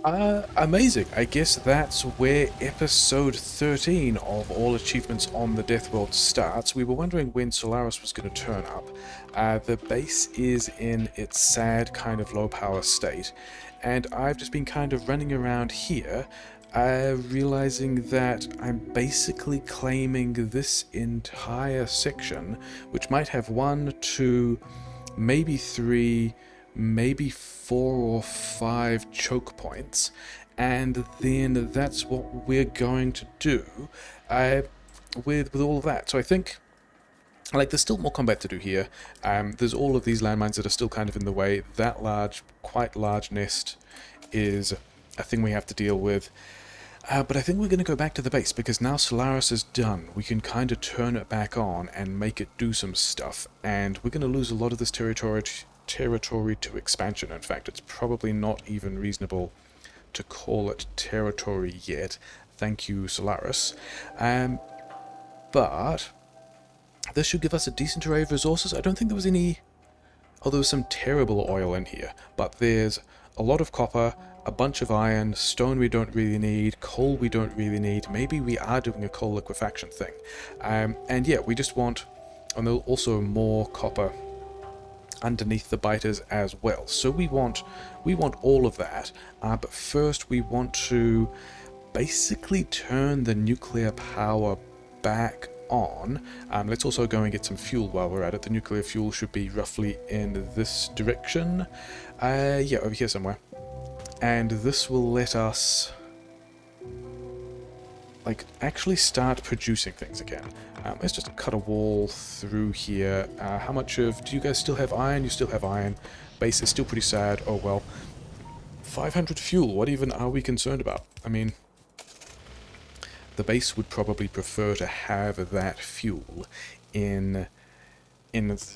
Amazing. I guess that's where episode 13 of All Achievements on the Deathworld starts. We were wondering when Solaris was going to turn up. The base is in its sad kind of low power state, and I've just been kind of running around here, realizing that I'm basically claiming this entire section, which might have one, two, maybe three, maybe 4 or 5 choke points, and then that's what we're going to do uh, with all of that. So I think, like, there's still more combat to do here. There's all of these landmines that are still kind of in the way. That large, quite large nest is a thing we have to deal with. But I think we're going to go back to the base, because now Solaris is done. We can kind of turn it back on and make it do some stuff, and we're going to lose a lot of this territory to expansion. In fact, it's probably not even reasonable to call it territory yet. Thank you, Solaris. But this should give us a decent array of resources. I don't think there was any... Oh, there was some terrible oil in here, but there's a lot of copper, a bunch of iron, stone we don't really need, coal we don't really need. Maybe we are doing a coal liquefaction thing. And yeah, we just want... And there's also more copper underneath the biters as well. So we want all of that, but first we want to basically turn the nuclear power back on. Let's also go and get some fuel while we're at it. The nuclear fuel should be roughly in this direction. Yeah, over here somewhere. And this will let us, like, actually start producing things again. Let's just cut a wall through here. How much of... Do you guys still have iron? You still have iron. Base is still pretty sad. Oh well. 500 fuel. What even are we concerned about? I mean, the base would probably prefer to have that fuel in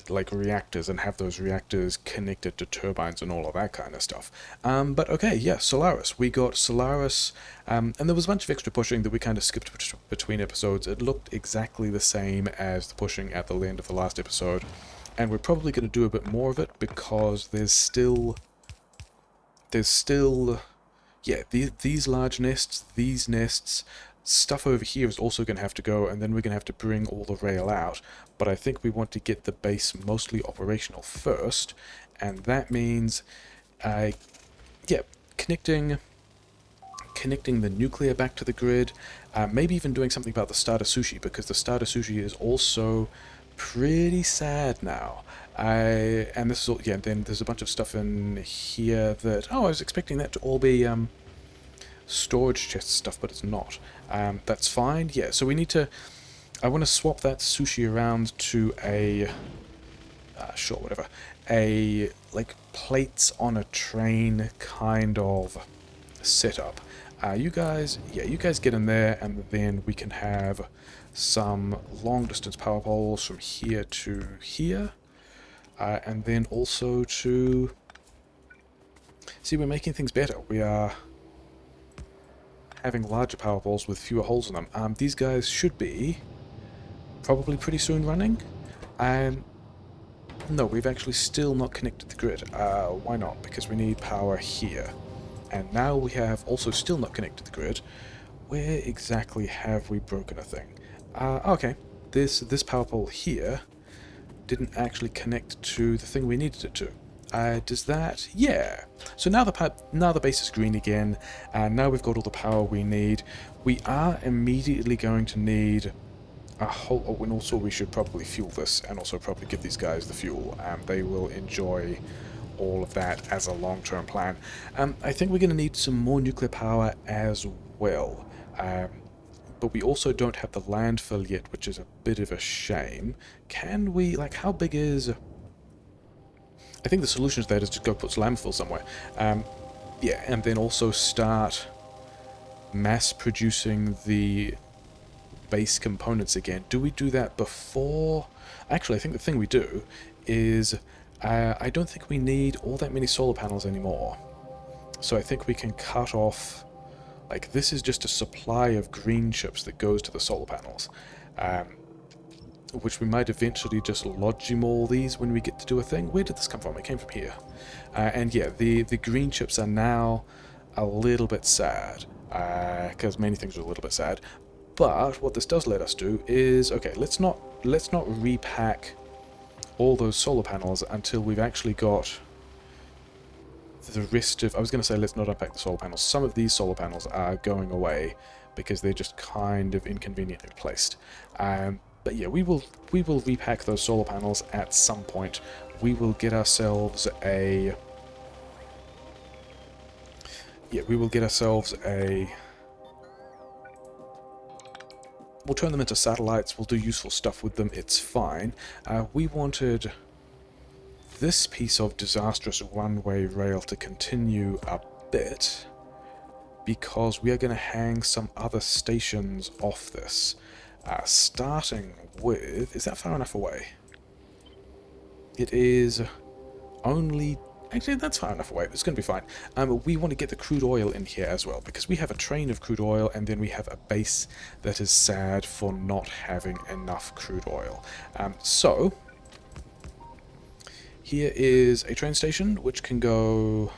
like reactors, and have those reactors connected to turbines and all of that kind of stuff. But okay, yeah, Solaris. We got Solaris, and there was a bunch of extra pushing that we kind of skipped between episodes. It looked exactly the same as the pushing at the end of the last episode, and we're probably going to do a bit more of it because there's still yeah, these large nests, these nests, stuff over here is also going to have to go, and then we're going to have to bring all the rail out. But I think we want to get the base mostly operational first, and that means, yeah, connecting the nuclear back to the grid, maybe even doing something about the starter sushi, because the starter sushi is also pretty sad now. And this is all, yeah, then there's a bunch of stuff in here that, oh, I was expecting that to all be storage chest stuff, but it's not. That's fine. Yeah, so we need to... I want to swap that sushi around to a... sure, whatever. A, like, plates on a train kind of setup. You guys get in there, and then we can have some long-distance power poles from here to here. And then also to... See, we're making things better. We are having larger power poles with fewer holes in them. These guys should be probably pretty soon running. No, we've actually still not connected the grid. Why not? Because we need power here. And now we have also still not connected the grid. Where exactly have we broken a thing? Okay, this power pole here didn't actually connect to the thing we needed it to. Does that? Yeah. So now the base is green again, and now we've got all the power we need. We are immediately going to need a whole... Oh, and also we should probably fuel this, and also probably give these guys the fuel. They will enjoy all of that as a long-term plan. I think we're going to need some more nuclear power as well. But we also don't have the landfill yet, which is a bit of a shame. Can we... Like, how big is... I think the solution to that is just go put landfill somewhere. Yeah, and then also start mass producing the base components again. Do we do that before? Actually, I think the thing we do is I don't think we need all that many solar panels anymore. So I think we can cut off... Like, this is just a supply of green chips that goes to the solar panels. Which we might eventually just lodge all these when we get to do a thing. Where did this come from? It came from here. And yeah, the green chips are now a little bit sad, because many things are a little bit sad. But what this does let us do is, okay, let's not repack all those solar panels until we've actually got the rest of... I was going to say let's not unpack the solar panels. Some of these solar panels are going away because they're just kind of inconveniently placed. But yeah, we will repack those solar panels at some point. We will get ourselves a... Yeah, we will get ourselves a... We'll turn them into satellites, we'll do useful stuff with them, it's fine. We wanted this piece of disastrous one-way rail to continue a bit, because we are going to hang some other stations off this. Starting with... Is that far enough away? It is only... Actually, that's far enough away. It's going to be fine. We want to get the crude oil in here as well, because we have a train of crude oil, and then we have a base that is sad for not having enough crude oil. So, here is a train station, which can go...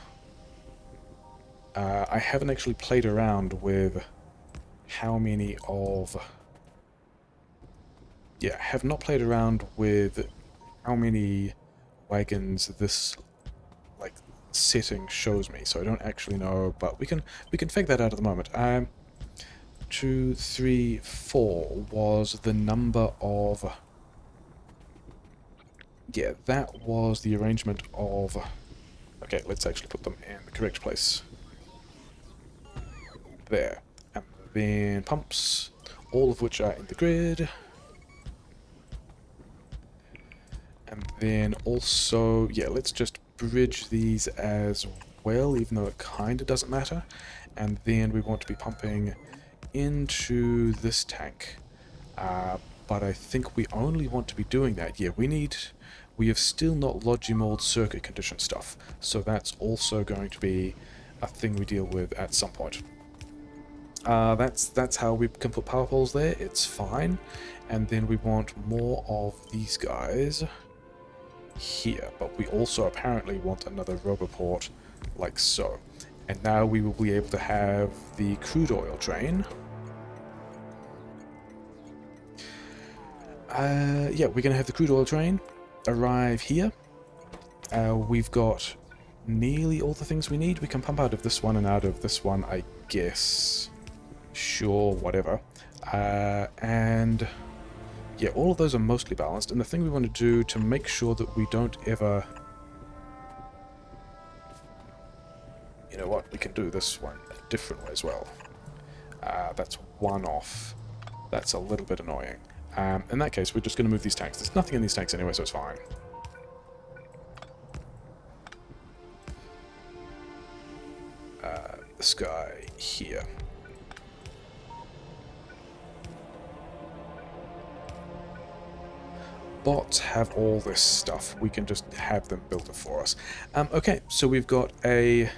I haven't actually played around with how many of... Yeah, I have not played around with how many wagons this setting shows me, so I don't actually know, but we can figure that out at the moment. 2, 3, 4 was the number of... Yeah, that was the arrangement of... Okay, let's actually put them in the correct place. There. And then pumps, all of which are in the grid. And then also, yeah, let's just bridge these as well, even though it kind of doesn't matter. And then we want to be pumping into this tank. But I think we only want to be doing that. Yeah, we have still not Logimoled circuit condition stuff, so that's also going to be a thing we deal with at some point. That's how we can put power poles there, it's fine. And then we want more of these guys here, but we also apparently want another roboport like so. And now we will be able to have the crude oil train. Yeah, we're going to have the crude oil train arrive here. We've got nearly all the things we need. We can pump out of this one and out of this one, I guess. Sure, whatever. And yeah, all of those are mostly balanced. And the thing we want to do to make sure that we don't ever... You know what? We can do this one a different way as well. That's one off. That's a little bit annoying. In that case, we're just going to move these tanks. There's nothing in these tanks anyway, so it's fine. This guy here. Bots have all this stuff. We can just have them build it for us. Okay, so we've got a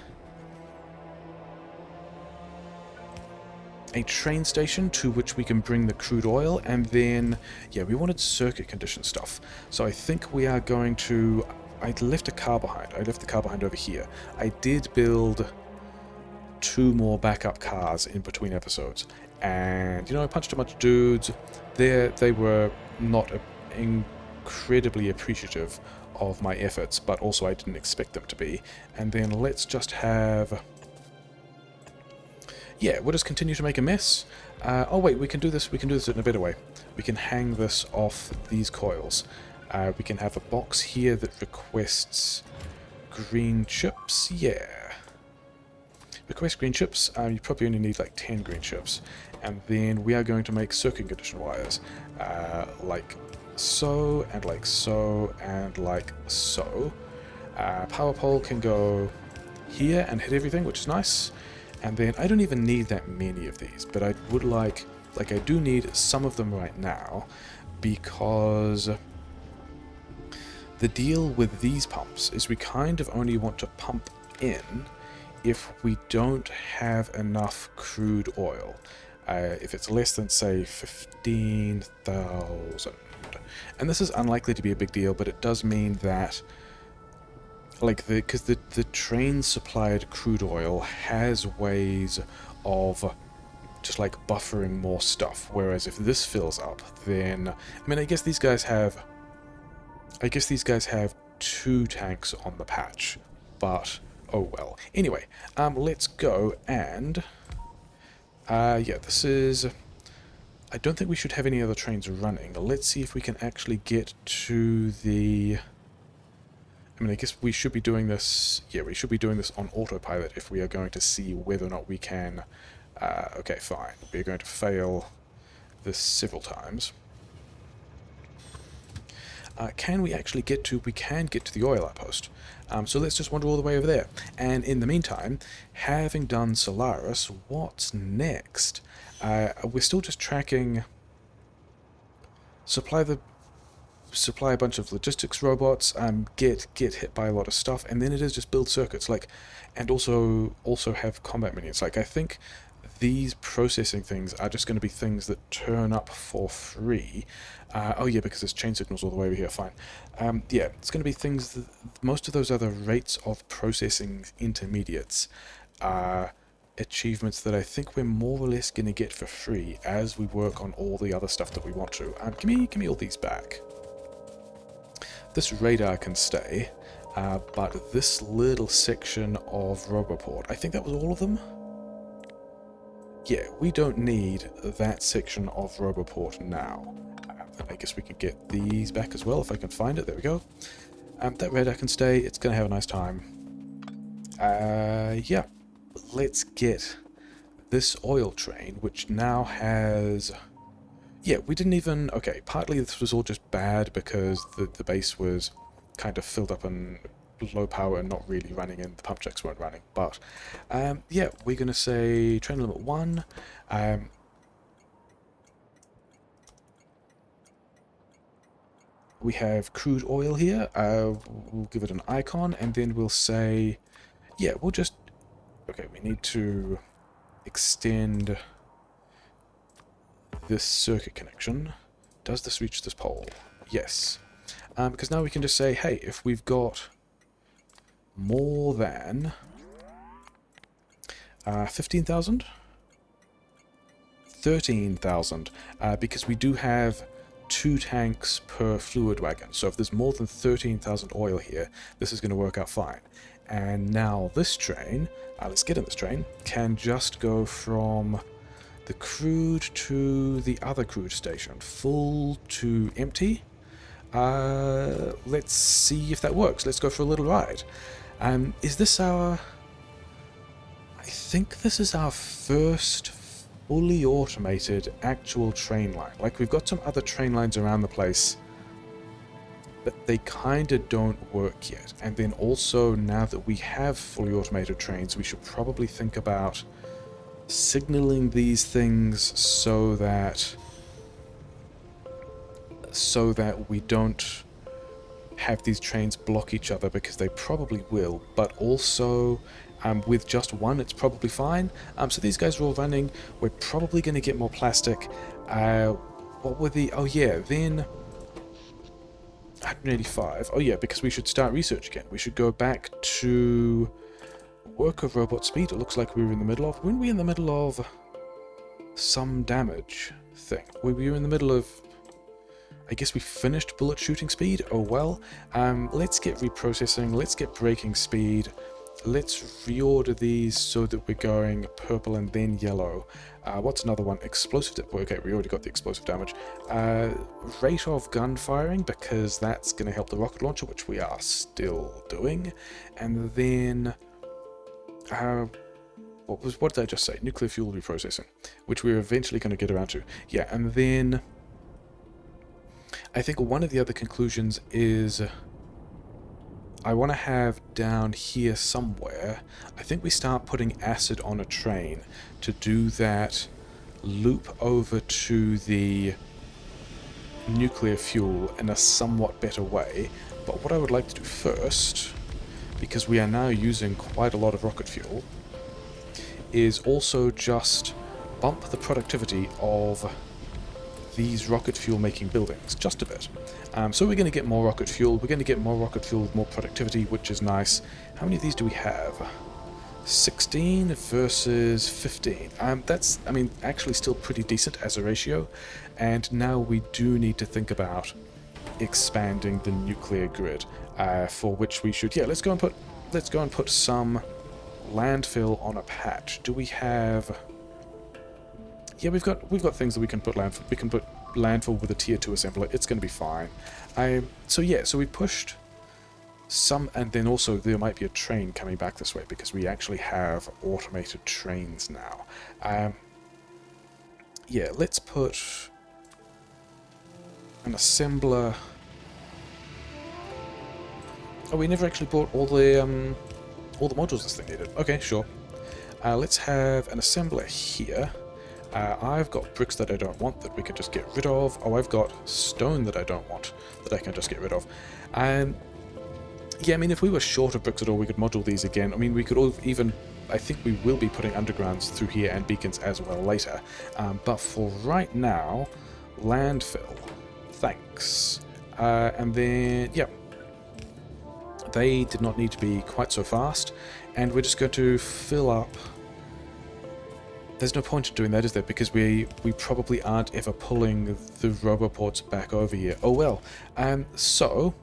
train station to which we can bring the crude oil, and then, yeah, we wanted circuit condition stuff. So I think we are going to... I left a car behind. I left the car behind over here. I did build 2 more backup cars in between episodes. And, you know, I punched a bunch of dudes. They were not incredibly appreciative of my efforts, but also I didn't expect them to be. And then let's just have... Yeah, we'll just continue to make a mess. Oh wait, we can do this in a better way. We can hang this off these coils. We can have a box here that requests green chips. Yeah. Request green chips. You probably only need like 10 green chips. And then we are going to make circuit condition wires. Like so, and like so, and like so. Power pole can go here and hit everything, which is nice. And then I don't even need that many of these, but I would like I do need some of them right now, because the deal with these pumps is we kind of only want to pump in if we don't have enough crude oil. If it's less than, say, 15,000. And this is unlikely to be a big deal, but it does mean that like because the train supplied crude oil has ways of just like buffering more stuff, whereas if this fills up, then I mean, I guess these guys have 2 tanks on the patch, but oh well. Anyway, let's go and yeah, this is. I don't think we should have any other trains running. Let's see if we can actually get to the. I mean, I guess we should be doing this. Yeah, we should be doing this on autopilot if we are going to see whether or not we can. Okay, fine. We're going to fail this several times. Can we actually get to... We can get to the oil outpost. So let's just wander all the way over there. And in the meantime, having done Solaris, what's next? We're still just tracking... Supply a bunch of logistics robots, get hit by a lot of stuff, and then it is just build circuits, like, and also have combat minions. Like, I think these processing things are just going to be things that turn up for free. Oh yeah, because there's chain signals all the way over here, fine. Yeah, it's going to be things that, most of those other rates of processing intermediates are achievements that I think we're more or less going to get for free as we work on all the other stuff that we want to. Give me all these back. This radar can stay, but this little section of Roboport, I think that was all of them? Yeah, we don't need that section of Roboport now. I guess we could get these back as well if I can find it. There we go. That radar can stay. It's going to have a nice time. Yeah. Let's get this oil train, which now has... Yeah, we didn't even... Okay, partly this was all just bad because the base was kind of filled up and low power and not really running, and the pump checks weren't running. But, yeah, we're going to say train limit 1. We have crude oil here. We'll give it an icon, and then we'll say... Yeah, we'll just... Okay, we need to extend this circuit connection. Does this reach this pole? Yes. Because now we can just say, hey, if we've got more than 15,000? 13,000, because we do have 2 tanks per fluid wagon. So if there's more than 13,000 oil here, this is going to work out fine. And now this train, let's get in this train, can just go from the crude to the other crude station, full to empty. Let's see if that works. Let's go for a little ride. Is this our... I think this is our first fully automated actual train line. Like, we've got some other train lines around the place, but they kind of don't work yet. And then also, now that we have fully automated trains, we should probably think about signaling these things so that we don't have these trains block each other, because they probably will, but also with just one it's probably fine. So these guys are all running. We're probably going to get more plastic. What were the... Oh yeah, then 185. Oh yeah, because we should start research again. We should go back to work of robot speed. It looks like we were in the middle of... Weren't we in the middle of some damage thing? We were in the middle of... I guess we finished bullet shooting speed. Oh well. Let's get reprocessing. Let's get braking speed. Let's reorder these so that we're going purple and then yellow. What's another one? Explosive... Okay, we already got the explosive damage. Rate of gun firing, because that's going to help the rocket launcher, which we are still doing. And then... what did I just say? Nuclear fuel reprocessing, which we're eventually going to get around to. Yeah, and then... I think one of the other conclusions is... I want to have down here somewhere, I think we start putting acid on a train to do that loop over to the nuclear fuel in a somewhat better way. But what I would like to do first, because we are now using quite a lot of rocket fuel, is also just bump the productivity of these rocket fuel making buildings just a bit. So we're going to get more rocket fuel, we're going to get more rocket fuel with more productivity, which is nice. How many of these do we have? 16 versus 15. That's, I mean, actually still pretty decent as a ratio, and now we do need to think about expanding the nuclear grid, for which we should, yeah, let's go and put some landfill on a patch. Do we have... Yeah, we've got things that we can put landfill. We can put landfill with a tier 2 assembler. It's going to be fine. So yeah, so we pushed some, and then also there might be a train coming back this way because we actually have automated trains now. Yeah, let's put an assembler. Oh, we never actually bought all the modules this thing needed. Okay, sure. Let's have an assembler here. I've got bricks that I don't want that we can just get rid of. Oh, I've got stone that I don't want that I can just get rid of. Yeah, I mean, if we were short of bricks at all, we could module these again. I mean, we could even... I think we will be putting undergrounds through here and beacons as well later. But for right now, landfill. Thanks. And then, yeah. They did not need to be quite so fast. And we're just going to fill up... There's no point in doing that, is there? Because we probably aren't ever pulling the roboports back over here. Oh well. So,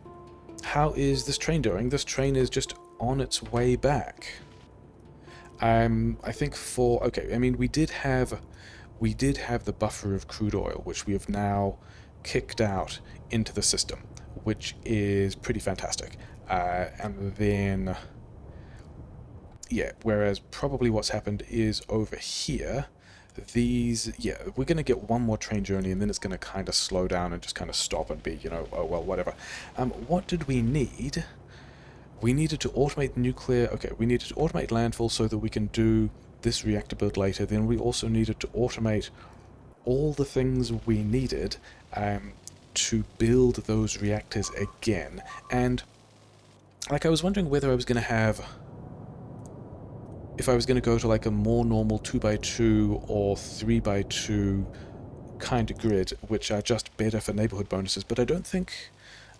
how is this train doing? This train is just on its way back. I think for... Okay, I mean, we did have the buffer of crude oil, which we have now kicked out into the system, which is pretty fantastic. And then... Yeah, whereas probably what's happened is over here, these... Yeah, we're going to get one more train journey and then it's going to kind of slow down and just kind of stop and be, you know, oh well, whatever. What did we need? We needed to automate nuclear... Okay, we needed to automate landfill so that we can do this reactor build later. Then we also needed to automate all the things we needed to build those reactors again. And, like, I was wondering whether I was going to have... If I was going to go to like a more normal 2x2 or 3x2 kind of grid, which are just better for neighborhood bonuses, but I don't think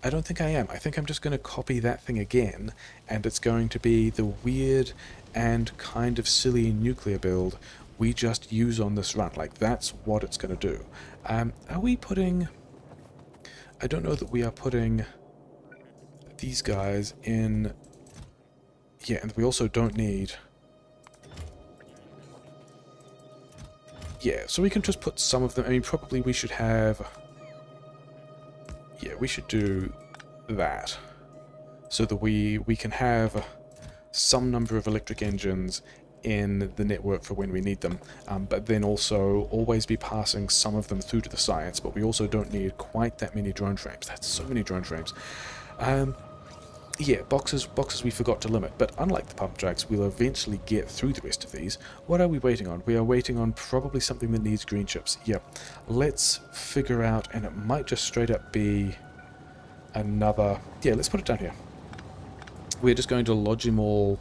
I am. I think I'm just going to copy that thing again, and it's going to be the weird and kind of silly nuclear build we just use on this run. Like, that's what it's going to do. Are we putting... I don't know that we are putting these guys in... Yeah, and we also don't need... Yeah, so we can just put some of them... I mean, probably we should have... Yeah, we should do that. So that we can have some number of electric engines in the network for when we need them. But then also always be passing some of them through to the science, but we also don't need quite that many drone frames. That's so many drone frames. Yeah, boxes we forgot to limit, but unlike the pump jacks, we'll eventually get through the rest of these. What are we waiting on? We are waiting on probably something that needs green chips. Yep. Let's figure out, and it might just straight up be another... Yeah, let's put it down here. We're just going to lodge them all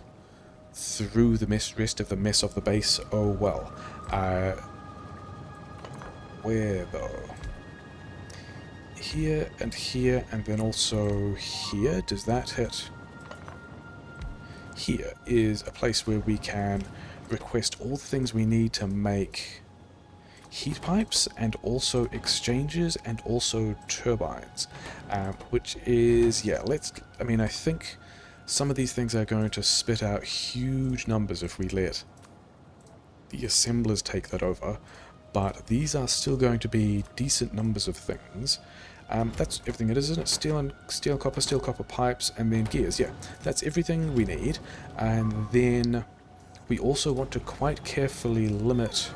through the rest of the mess of the base. Oh well. Where though? Here, and then also here. Does that hit? Here is a place where we can request all the things we need to make heat pipes, and also exchanges, and also turbines. Which is, yeah, let's... I mean, I think some of these things are going to spit out huge numbers if we let the assemblers take that over, but these are still going to be decent numbers of things. That's everything it is, isn't it? Steel, copper pipes, and then gears. Yeah, that's everything we need. And then we also want to quite carefully limit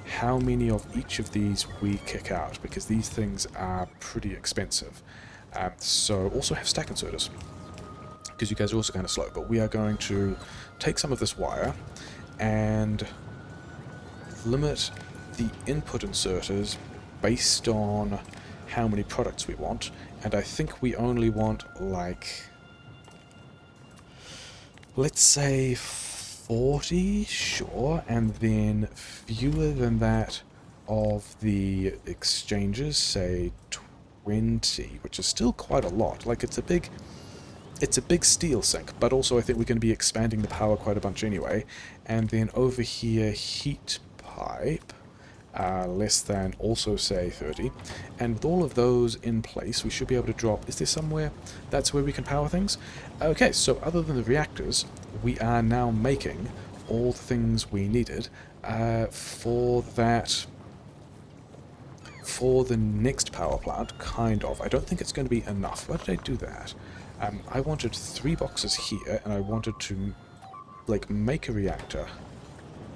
how many of each of these we kick out, because these things are pretty expensive. So also have stack inserters, because you guys are also kind of slow. But we are going to take some of this wire and limit the input inserters based on how many products we want, and I think we only want, like, let's say 40, sure, and then fewer than that of the exchanges, say 20, which is still quite a lot. Like, it's a big steel sink, but also I think we're going to be expanding the power quite a bunch anyway. And then over here, heat pipe, less than, also say 30. And with all of those in place, we should be able to drop... Is there somewhere that's where we can power things? Okay, so other than the reactors, we are now making all the things we needed for that... for the next power plant, kind of. I don't think it's going to be enough. Why did I do that? I wanted 3 boxes here, and I wanted to, like, make a reactor,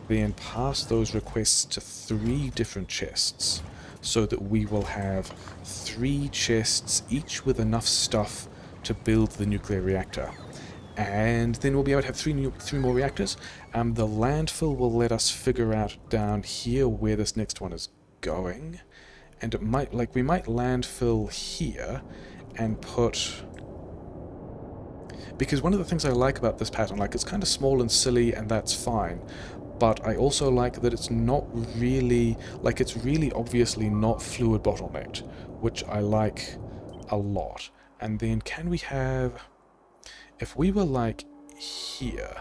then pass those requests to 3 different chests, so that we will have 3 chests, each with enough stuff to build the nuclear reactor. And then we'll be able to have 3 more reactors. The landfill will let us figure out down here where this next one is going. And it might, like, we might landfill here and put... Because one of the things I like about this pattern, like, it's kind of small and silly, and that's fine, but I also like that it's not really... Like, it's really obviously not fluid bottlenecked, which I like a lot. And then can we have... If we were, like, here...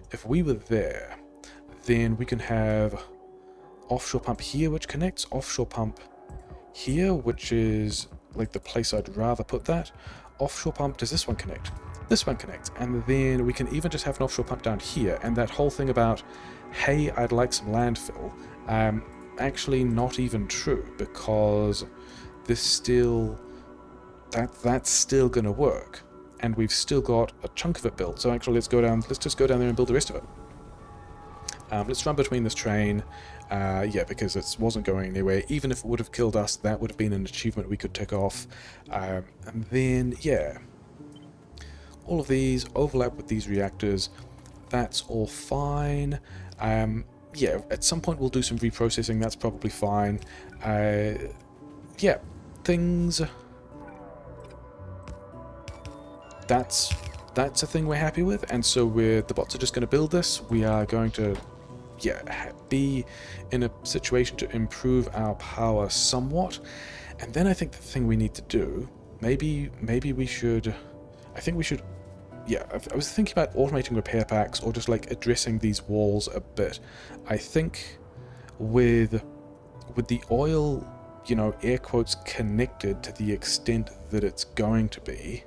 If we were there, then we can have... offshore pump here, which connects, offshore pump here, which is like the place I'd rather put that. Offshore pump, does this one connect? This one connects, and then we can even just have an offshore pump down here, and that whole thing about, hey, I'd like some landfill, actually not even true, because this still, that's still gonna work, and we've still got a chunk of it built, so actually let's just go down there and build the rest of it. Let's run between this train, yeah, because it wasn't going anywhere. Even if it would have killed us, that would have been an achievement we could tick off. And then, yeah, all of these overlap with these reactors. That's all fine. Yeah, at some point we'll do some reprocessing. That's probably fine. Yeah, things... That's a thing we're happy with, and so the bots are just going to build this. We are going to, yeah, be in a situation to improve our power somewhat, and then I think the thing we need to do, maybe we should, I think we should, yeah, I was thinking about automating repair packs or just like addressing these walls a bit. I think with the oil, you know, air quotes, connected to the extent that it's going to be,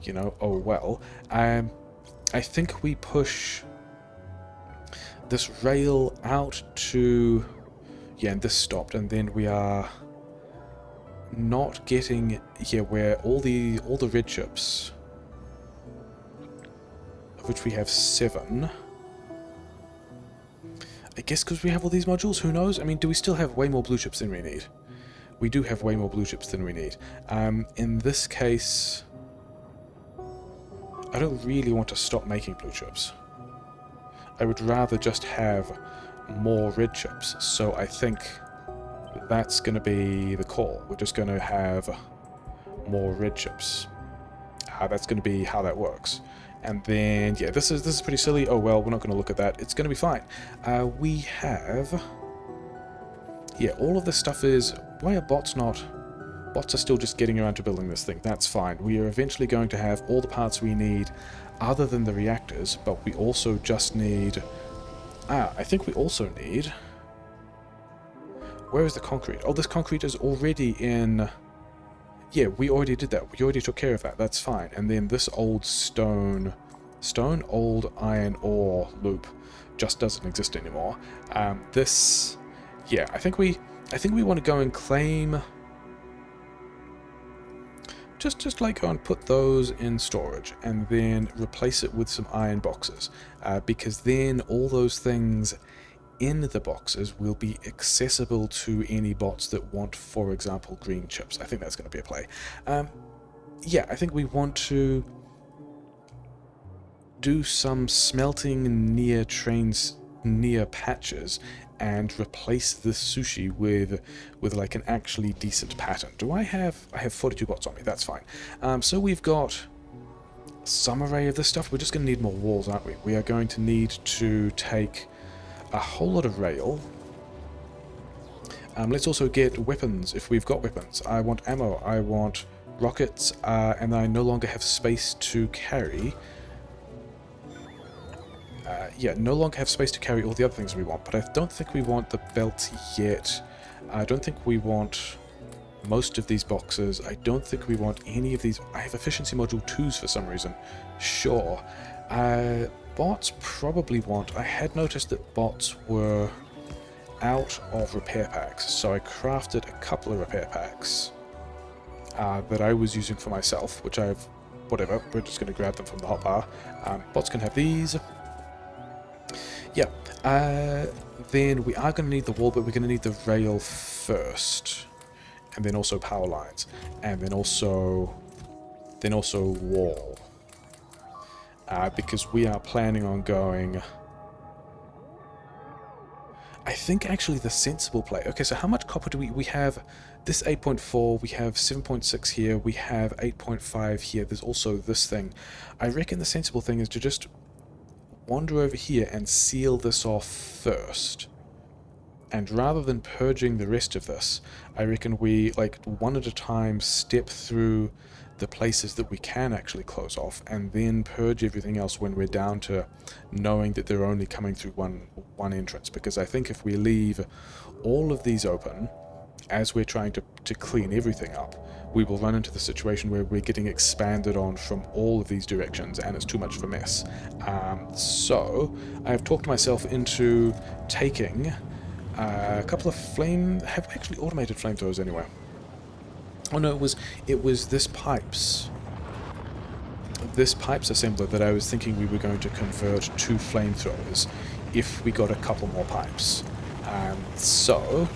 you know, oh well, I think we push this rail out to, yeah, and this stopped, and then we are not getting, yeah, where all the red chips, of which we have 7, I guess because we have all these modules, who knows? I mean, do we still have way more blue chips than we need? We do have way more blue chips than we need. In this case, I don't really want to stop making blue chips. I would rather just have more red chips, so I think that's going to be the call. We're just going to have more red chips. That's going to be how that works. And then, yeah, this is pretty silly. Oh well, we're not going to look at that. It's going to be fine. We have... Yeah, all of this stuff is... Why are bots not... Bots are still just getting around to building this thing. That's fine. We are eventually going to have all the parts we need other than the reactors, but we also just need... I think we also need... Where is the concrete? Oh, this concrete is already in... Yeah, we already did that. We already took care of that. That's fine. And then this old old iron ore loop just doesn't exist anymore. This... Yeah, I think we want to go and claim... Just like go and put those in storage and then replace it with some iron boxes, because then all those things in the boxes will be accessible to any bots that want, for example, green chips. I think that's going to be a play. Yeah, I think we want to do some smelting near trains, near patches, and replace the sushi with like an actually decent pattern. I have 42 bots on me, that's fine. So we've got some array of this stuff. We're just going to need more walls, aren't we? We are going to need to take... a whole lot of rail. Let's also get weapons, if we've got weapons. I want ammo, I want rockets, and I no longer have space to carry. Yeah, no longer have space to carry all the other things we want, but I don't think we want the belt yet. I don't think we want most of these boxes. I don't think we want any of these. I have efficiency module 2s for some reason. Sure. Bots probably want... I had noticed that bots were out of repair packs, so I crafted a couple of repair packs that I was using for myself, which I've... whatever, we're just going to grab them from the hotbar. Bots can have these. Yeah, then we are going to need the wall, but we're going to need the rail first. And then also power lines. And then also wall. Because we are planning on going... I think actually the sensible play... Okay, so how much copper do we have? This 8.4, we have 7.6 here, we have 8.5 here, there's also this thing. I reckon the sensible thing is to just wander over here and seal this off first. And rather than purging the rest of this, I reckon we, like, one at a time, step through the places that we can actually close off, and then purge everything else when we're down to knowing that they're only coming through one entrance. Because I think if we leave all of these open, as we're trying to clean everything up, we will run into the situation where we're getting expanded on from all of these directions, and it's too much of a mess. So, I've talked myself into taking... a couple of have actually automated flamethrowers anyway. Oh no, it was this pipes assembler that I was thinking we were going to convert to flamethrowers if we got a couple more pipes. So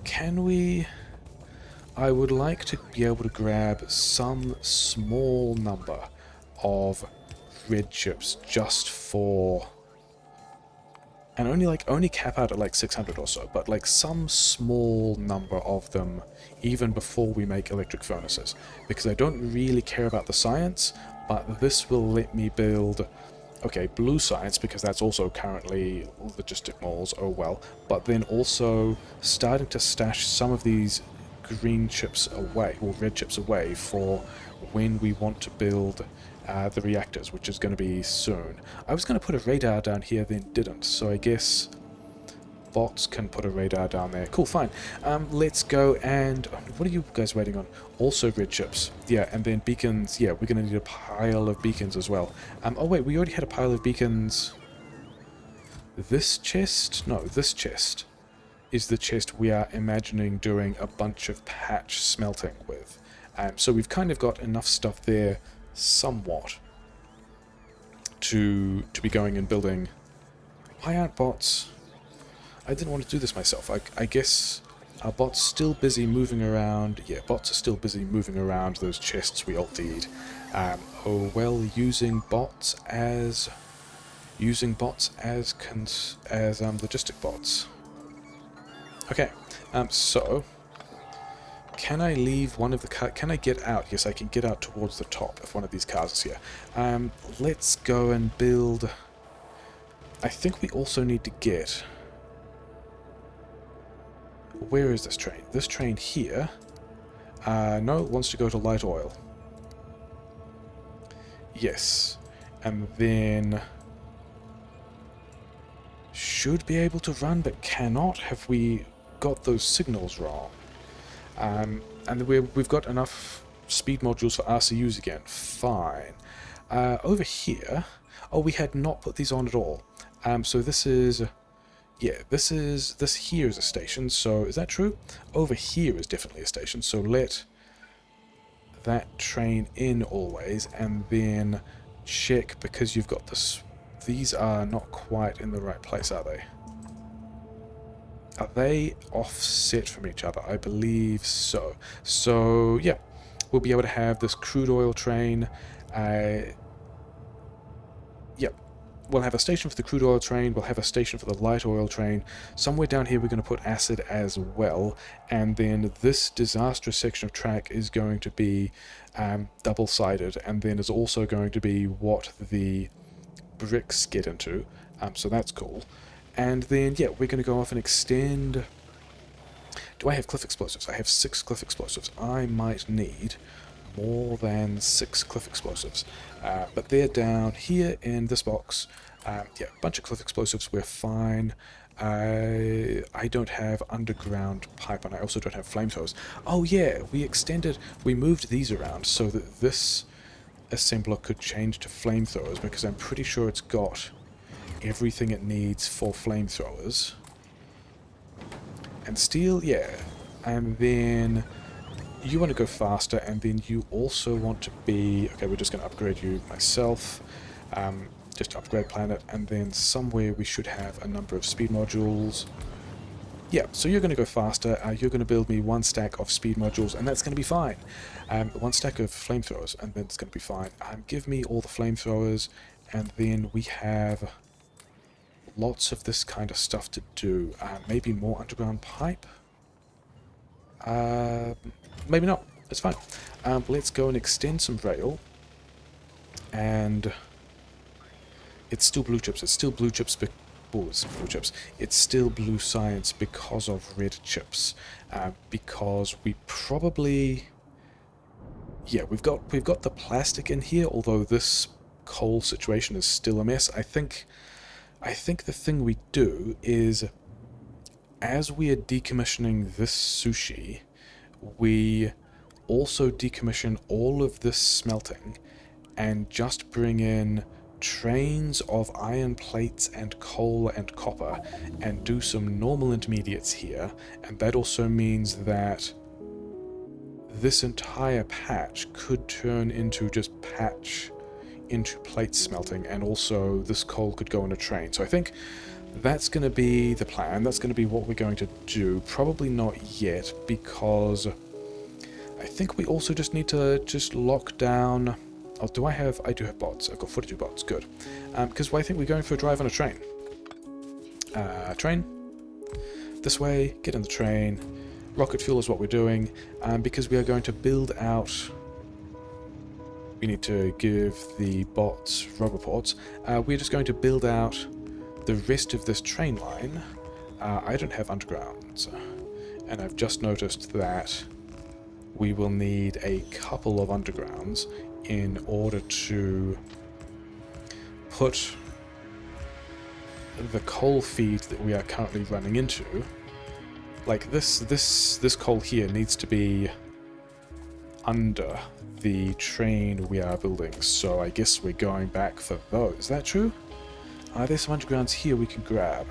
can we... I would like to be able to grab some small number of red chips just for... and only cap out at like 600 or so, but like some small number of them even before we make electric furnaces, because I don't really care about the science, but this will let me build, okay, blue science, because that's also currently logistic malls, oh well, but then also starting to stash some of these green chips away, or red chips away, for when we want to build the reactors, which is going to be soon. I was going to put a radar down here, then didn't, so I guess bots can put a radar down there. Cool, fine. Let's go and... what are you guys waiting on? Also red chips. Yeah, and then beacons. Yeah, we're going to need a pile of beacons as well. Oh wait, we already had a pile of beacons. This chest? No, this chest is the chest we are imagining doing a bunch of patch smelting with. So we've kind of got enough stuff there somewhat to be going and building. Why aren't bots? I didn't want to do this myself. I guess are bots still busy moving around? Yeah, bots are still busy moving around those chests we ultied. Oh well, using bots as logistic bots. Okay, so can I leave one of the cars? Can I get out? Yes, I can get out towards the top if one of these cars is here. Let's go and build... I think we also need to get... where is this train? This train here. No, it wants to go to light oil. Yes. And then... should be able to run, but cannot. Have we got those signals wrong? And we've got enough speed modules for RCUs again. Fine. Over here... oh, we had not put these on at all. So this is... yeah, this here is a station, so is that true? Over here is definitely a station, so let that train in always, and then check, because you've got this... these are not quite in the right place, are they? Are they offset from each other? I believe so. So, yeah, we'll be able to have this crude oil train. Yep. We'll have a station for the crude oil train, we'll have a station for the light oil train. Somewhere down here we're going to put acid as well, and then this disastrous section of track is going to be double-sided, and then is also going to be what the bricks get into, so that's cool. And then, yeah, we're going to go off and extend... Do I have cliff explosives? I have 6 cliff explosives. I might need more than 6 cliff explosives. But they're down here in this box. Yeah, a bunch of cliff explosives, we're fine. I don't have underground pipe, and I also don't have flamethrowers. Oh yeah, we moved these around so that this assembler could change to flamethrowers, because I'm pretty sure it's got everything it needs for flamethrowers. And steel, yeah. And then you want to go faster, and then you also want to be... Okay, we're just going to upgrade you myself. Just upgrade planet, and then somewhere we should have a number of speed modules. Yeah, so you're going to go faster. You're going to build me 1 stack of speed modules, and that's going to be fine. 1 stack of flamethrowers, and then it's going to be fine. Give me all the flamethrowers, and then we have lots of this kind of stuff to do. Maybe more underground pipe? Maybe not. It's fine. Let's go and extend some rail. And it's still blue chips. It's still blue chips. It's blue chips. It's still blue science because of red chips. Because we probably... Yeah, we've got the plastic in here, although this coal situation is still a mess. I think the thing we do is, as we are decommissioning this sushi, we also decommission all of this smelting and just bring in trains of iron plates and coal and copper and do some normal intermediates here. And that also means that this entire patch could turn into just patch into plate smelting, and also this coal could go on a train. So I think that's going to be the plan. That's going to be what we're going to do. Probably not yet, because I think we also just need to just lock down... Oh, do I have... I do have bots. I've got 42 bots. Good. Because I think we're going for a drive on a train. Train. This way. Get in the train. Rocket fuel is what we're doing. Because we are going to build out... We need to give the bots roboports. We're just going to build out the rest of this train line. I don't have undergrounds. And I've just noticed that we will need a couple of undergrounds in order to put the coal feed that we are currently running into. Like this coal here needs to be under the train we are building, so I guess we're going back for those. Is that true? There's some undergrounds here we can grab.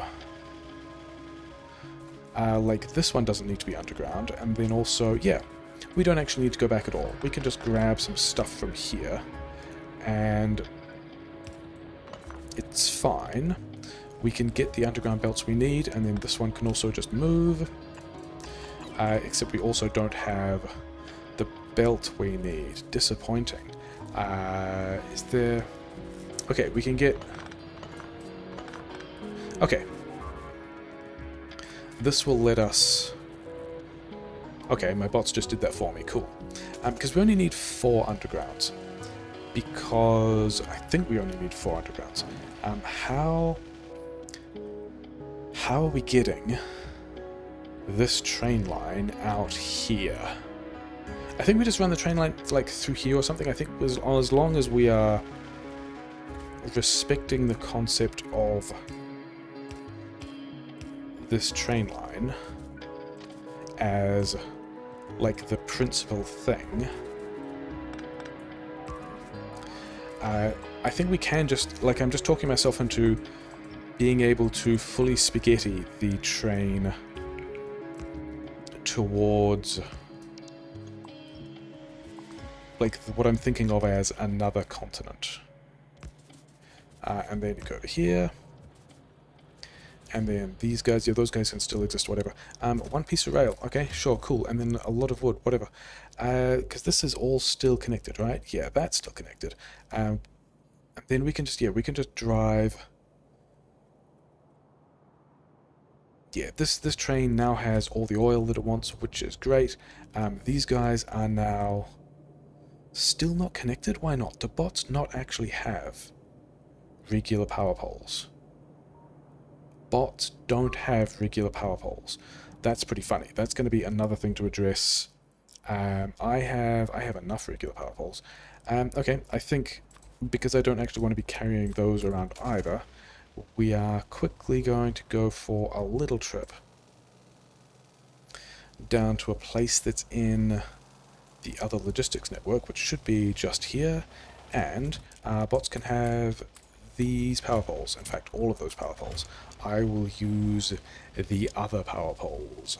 Like this one doesn't need to be underground, and then also, yeah, we don't actually need to go back at all. We can just grab some stuff from here, and it's fine. We can get the underground belts we need, and then this one can also just move. Except we also don't have the belt we need. Disappointing. Is there... Okay, we can get... Okay. This will let us... Okay, my bots just did that for me. Cool. Because we only need 4 undergrounds. Because I think we only need 4 undergrounds. How are we getting this train line out here? I think we just run the train line like through here or something. I think as long as we are respecting the concept of this train line as like the principal thing, I think we can just, like, I'm just talking myself into being able to fully spaghetti the train towards, like, what I'm thinking of as another continent. And then you go over here. And then these guys, yeah, those guys can still exist, whatever. 1 piece of rail, okay, sure, cool. And then a lot of wood, whatever. Because this is all still connected, right? Yeah, that's still connected. And then we can just, yeah, we can just drive. Yeah, this train now has all the oil that it wants, which is great. These guys are now still not connected. Why not? Do bots not actually have regular power poles. Bots don't have regular power poles. That's pretty funny. That's going to be another thing to address. I have enough regular power poles. Okay, I think because I don't actually want to be carrying those around either, we are quickly going to go for a little trip down to a place that's in the other logistics network, which should be just here, and bots can have these power poles. In fact, all of those power poles. I will use the other power poles.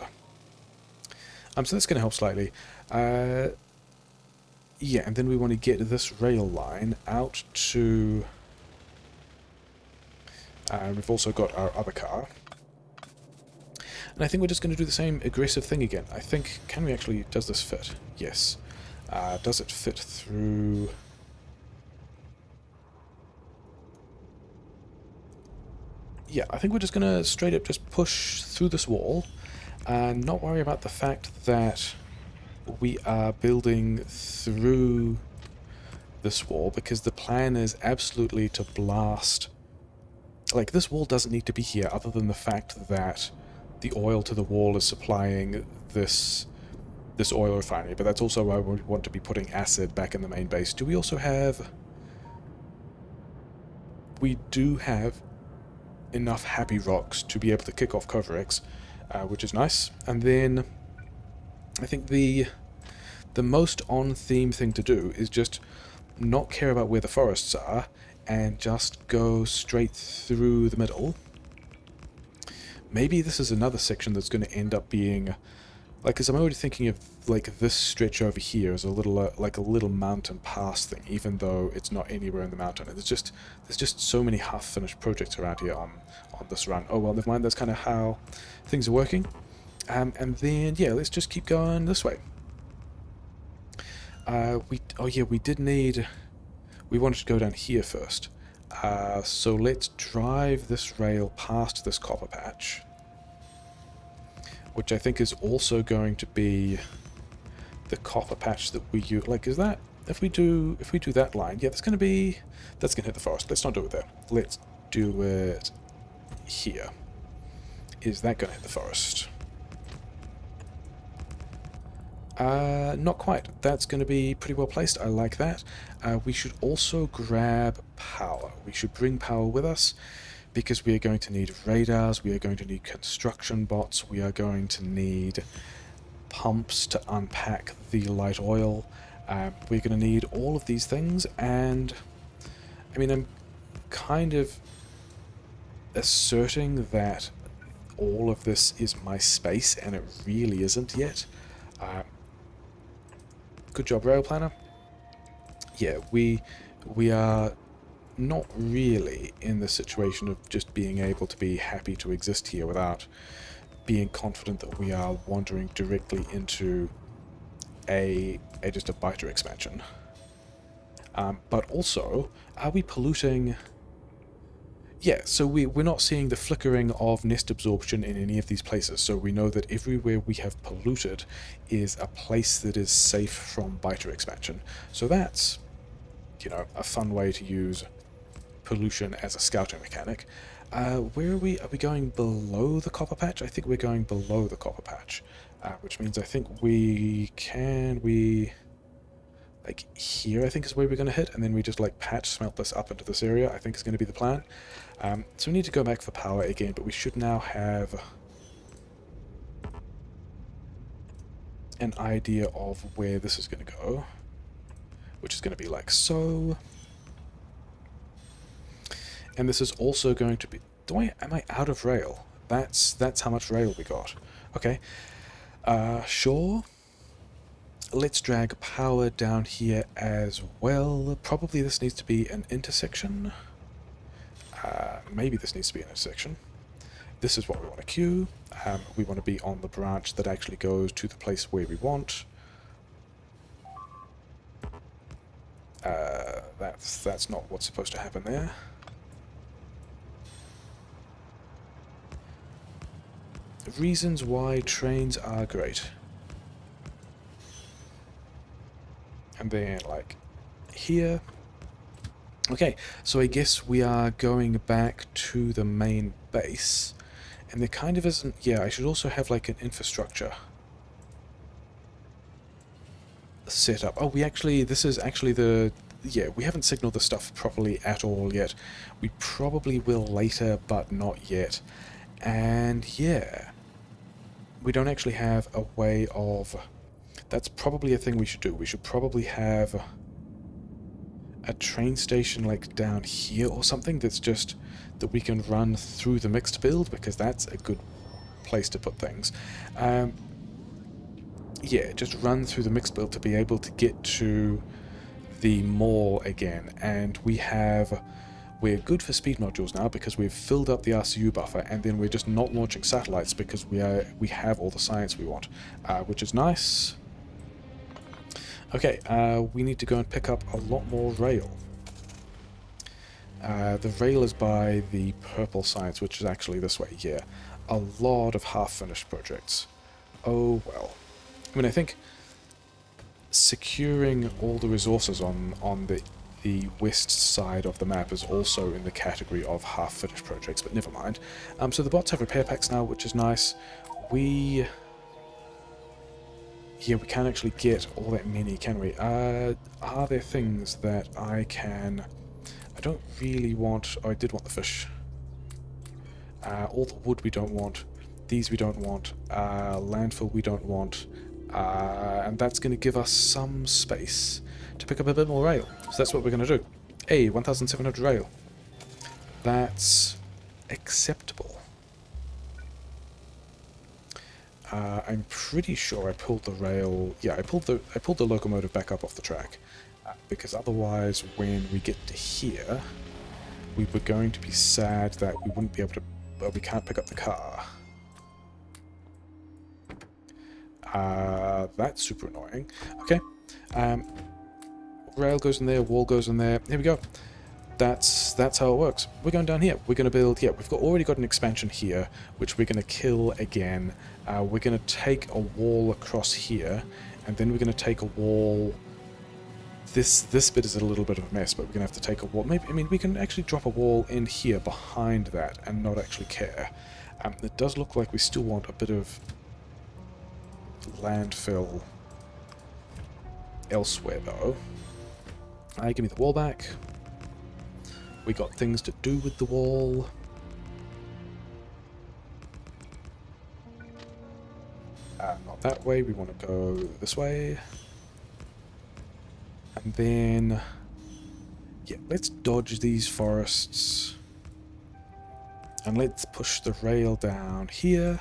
So that's going to help slightly. Yeah, and then we want to get this rail line out to... we've also got our other car. And I think we're just going to do the same aggressive thing again. I think... Can we actually... Does this fit? Yes. Does it fit through... Yeah, I think we're just going to straight up just push through this wall and not worry about the fact that we are building through this wall, because the plan is absolutely to blast... Like, this wall doesn't need to be here other than the fact that the oil to the wall is supplying this oil refinery, but that's also why we want to be putting acid back in the main base. Do we also have... We do have enough happy rocks to be able to kick off Coverx, which is nice. And then I think the most on-theme thing to do is just not care about where the forests are and just go straight through the middle. Maybe this is another section that's going to end up being... Like, because I'm already thinking of, like, this stretch over here as a little, like a little mountain pass thing, even though it's not anywhere in the mountain. There's just so many half-finished projects around here on this run. Oh, well, never mind, that's kind of how things are working. And then, yeah, let's just keep going this way. We did need... We wanted to go down here first. So let's drive this rail past this copper patch, which I think is also going to be the copper patch that we use. Like, is that... If we do that line, yeah, that's going to hit the forest. Let's not do it there. Let's do it here. Is that going to hit the forest? Not quite. That's going to be pretty well placed. I like that. We should also grab power. We should bring power with us, because we are going to need radars, we are going to need construction bots, we are going to need pumps to unpack the light oil. We're going to need all of these things, and I mean, I'm kind of asserting that all of this is my space, and it really isn't yet. Good job, Rail Planner. Yeah, we are not really in the situation of just being able to be happy to exist here without being confident that we are wandering directly into just a biter expansion. But also, are we polluting... Yeah, so we're not seeing the flickering of nest absorption in any of these places, so we know that everywhere we have polluted is a place that is safe from biter expansion. So that's, you know, a fun way to use pollution as a scouting mechanic. Where are we? Are we going below the copper patch? I think we're going below the copper patch, which means I think like here, I think is where we're going to hit, and then we just like patch smelt this up into this area, I think is going to be the plan. So we need to go back for power again, but we should now have an idea of where this is going to go, which is going to be like so. And this is also going to be... Am I out of rail? That's how much rail we got. Okay. Sure. Let's drag power down here as well. Probably this needs to be an intersection. Maybe this needs to be an intersection. This is what we want to queue. We want to be on the branch that actually goes to the place where we want. That's not what's supposed to happen there. Reasons why trains are great. And then, like, here, Okay, so I guess we are going back to the main base. And there kind of isn't... Yeah, I should also have like an infrastructure set up. Oh, we actually... This is actually the... Yeah, we haven't signaled the stuff properly at all yet. We probably will later, but not yet. And yeah, we don't actually have a way of... That's probably a thing we should do. We should probably have a train station like down here or something that's just that we can run through the mixed build, because that's a good place to put things. Um, yeah, just run through the mixed build to be able to get to the mall again, and we're good for speed modules now because we've filled up the RCU buffer, and then we're just not launching satellites because we have all the science we want, which is nice. Okay, we need to go and pick up a lot more rail. The rail is by the purple science, which is actually this way, yeah. A lot of half-finished projects. Oh well. I mean, I think securing all the resources on the west side of the map is also in the category of half-finished projects, but never mind. So the bots have repair packs now, which is nice. Yeah, we can't actually get all that many, can we? Are there things that I can... I don't really want... Oh, I did want the fish. All the wood we don't want. These we don't want. Landfill we don't want. And that's going to give us some space to pick up a bit more rail. So that's what we're going to do. Hey, 1,700 rail. That's acceptable. I'm pretty sure I pulled the rail... Yeah, I pulled the locomotive back up off the track. Because otherwise, when we get to here, we were going to be sad that we wouldn't be able to... Well, we can't pick up the car. That's super annoying. Okay. Rail goes in there, wall goes in there. Here we go. That's how it works. We're going down here. We're going to build... Yeah, we've already got an expansion here, which we're going to kill again. We're going to take a wall across here, and then we're going to take a wall... This bit is a little bit of a mess, but we're going to have to take a wall... Maybe, I mean, we can actually drop a wall in here behind that and not actually care. It does look like we still want a bit of landfill elsewhere, though. Give me the wall back. We got things to do with the wall. Not that way, we want to go this way. And then... Yeah, let's dodge these forests. And let's push the rail down here.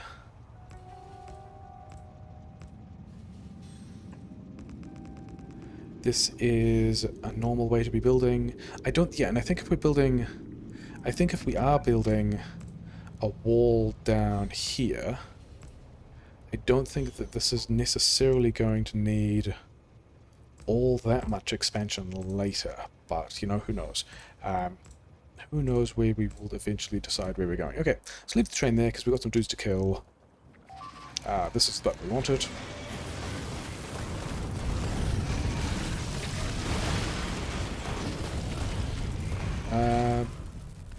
This is a normal way to be building. Yeah, and I think if we're building... I think if we are building a wall down here, I don't think that this is necessarily going to need all that much expansion later. But, you know, who knows? Who knows where we will eventually decide where we're going. Okay, let's leave the train there because we've got some dudes to kill. This is what we wanted.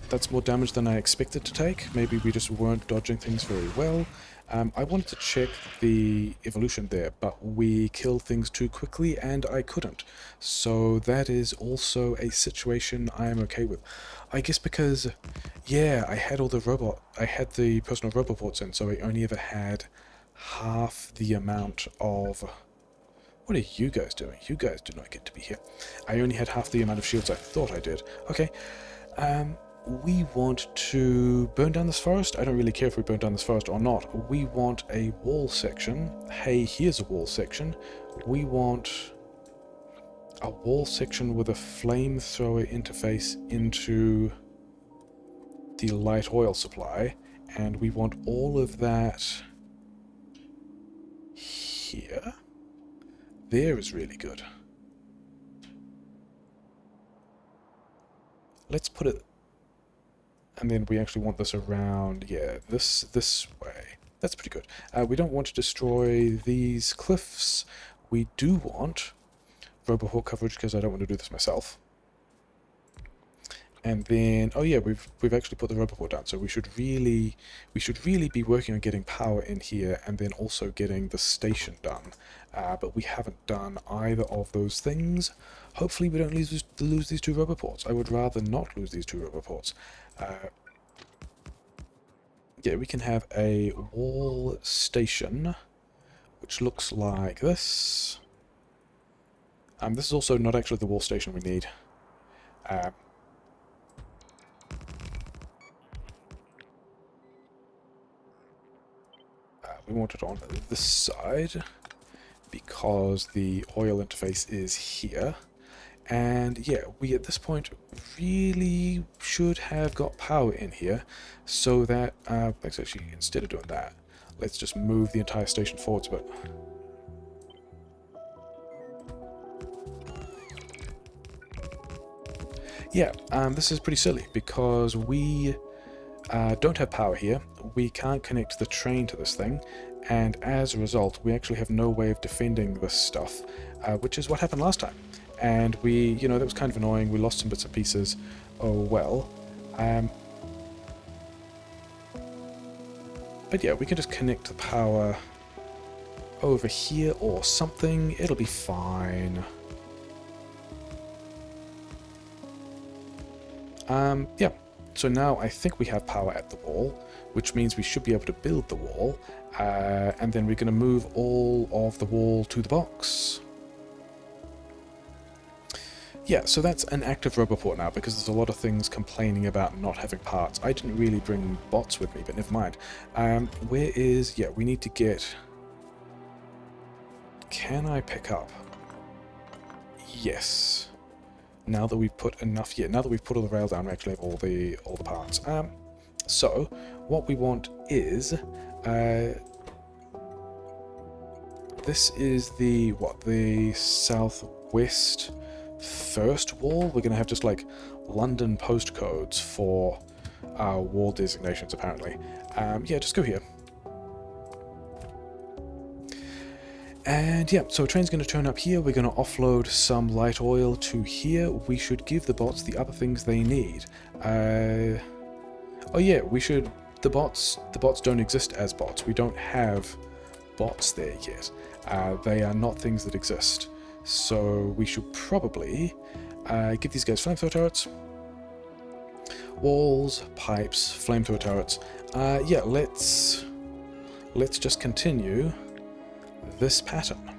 That's more damage than I expected to take. Maybe we just weren't dodging things very well. I wanted to check the evolution there, but we killed things too quickly and I couldn't. So that is also a situation I am okay with. I guess because, yeah, I had the personal roboports in, so I only ever had half the amount of... What are you guys doing? You guys do not get to be here. I only had half the amount of shields I thought I did. Okay. We want to burn down this forest. I don't really care if we burn down this forest or not. We want a wall section. Hey, here's a wall section. We want a wall section with a flamethrower interface into the light oil supply. And we want all of that here. There is really good. Let's put it... And then we actually want this around, yeah, this way. That's pretty good. We don't want to destroy these cliffs. We do want Robohawk coverage because I don't want to do this myself. And then, oh yeah, we've actually put the rubber port down, so we should really be working on getting power in here, and then also getting the station done. But we haven't done either of those things. Hopefully we don't lose these two rubber ports. I would rather not lose these two rubber ports. Yeah, we can have a wall station, which looks like this. This is also not actually the wall station we need. We want it on this side because the oil interface is here. And yeah, we at this point really should have got power in here so that, let's actually, instead of doing that, let's just move the entire station forwards a bit. Yeah, this is pretty silly because we don't have power here, we can't connect the train to this thing, and as a result we actually have no way of defending this stuff, which is what happened last time. And we, you know, that was kind of annoying, we lost some bits and pieces, oh well. But yeah, we can just connect the power over here or something, it'll be fine. Yeah, so now I think we have power at the wall, which means we should be able to build the wall, and then we're going to move all of the wall to the box. Yeah, so that's an active rubber port now, because there's a lot of things complaining about not having parts. I didn't really bring bots with me, but never mind. Where is... yeah, we need to get... Can I pick up? Yes. Now that we've put enough... yeah, now that we've put all the rail down, we actually have all the parts. So, what we want is... this is the... what? The southwest... first wall. We're going to have just like London postcodes for our wall designations apparently. Yeah, just go here. And yeah, so a train's going to turn up here, we're going to offload some light oil to here, we should give the bots the other things they need. Oh yeah, we should... the bots don't exist as bots, we don't have bots there yet. They are not things that exist. So we should probably give these guys flamethrower turrets. Walls, pipes, flamethrower turrets. Yeah, let's just continue this pattern.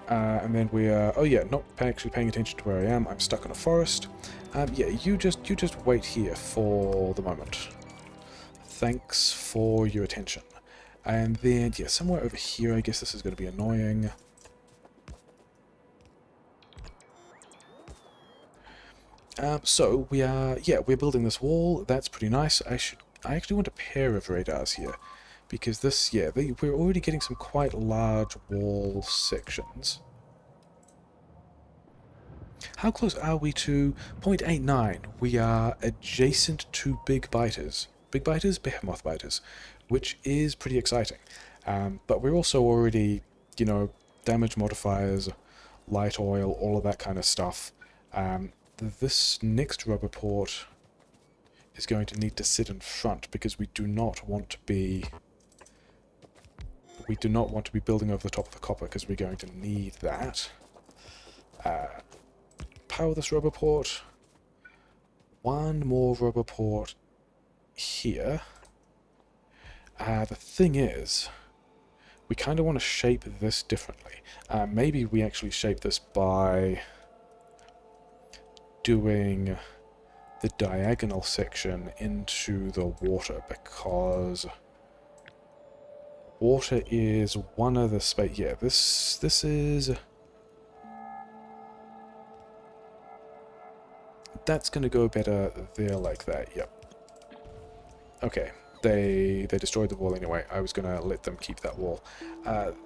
And then we are... oh yeah, not actually paying attention to where I am. I'm stuck in a forest. Yeah, you just wait here for the moment. Thanks for your attention. And then, yeah, somewhere over here, I guess this is going to be annoying. So, we are, yeah, we're building this wall. That's pretty nice. I actually want a pair of radars here. Because this, yeah, we're already getting some quite large wall sections. How close are we to 0.89? We are adjacent to big biters. Big biters? Behemoth biters. Which is pretty exciting. But we're also already, you know, damage modifiers, light oil, all of that kind of stuff. This next rubber port is going to need to sit in front because we do not want to be... we do not want to be building over the top of the copper because we're going to need that. Power this rubber port. One more rubber port here. The thing is, we kind of want to shape this differently. Maybe we actually shape this by doing the diagonal section into the water, because water is one of the space... yeah, this is... that's going to go better there like that, yep. Okay, they destroyed the wall anyway. I was going to let them keep that wall.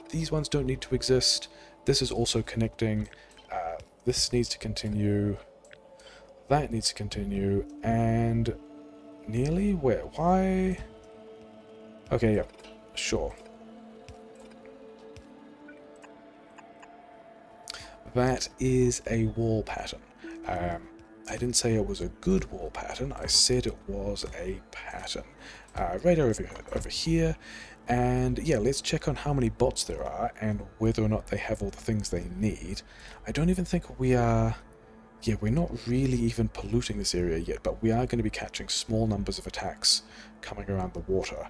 These ones don't need to exist. This is also connecting. This needs to continue. That needs to continue. And nearly? Where? Why? Okay, yeah, sure. That is a wall pattern. I didn't say it was a good wall pattern, I said it was a pattern. Right over here, and yeah, let's check on how many bots there are and whether or not they have all the things they need. I don't even think we are... Yeah, we're not really even polluting this area yet, but we are going to be catching small numbers of attacks coming around the water.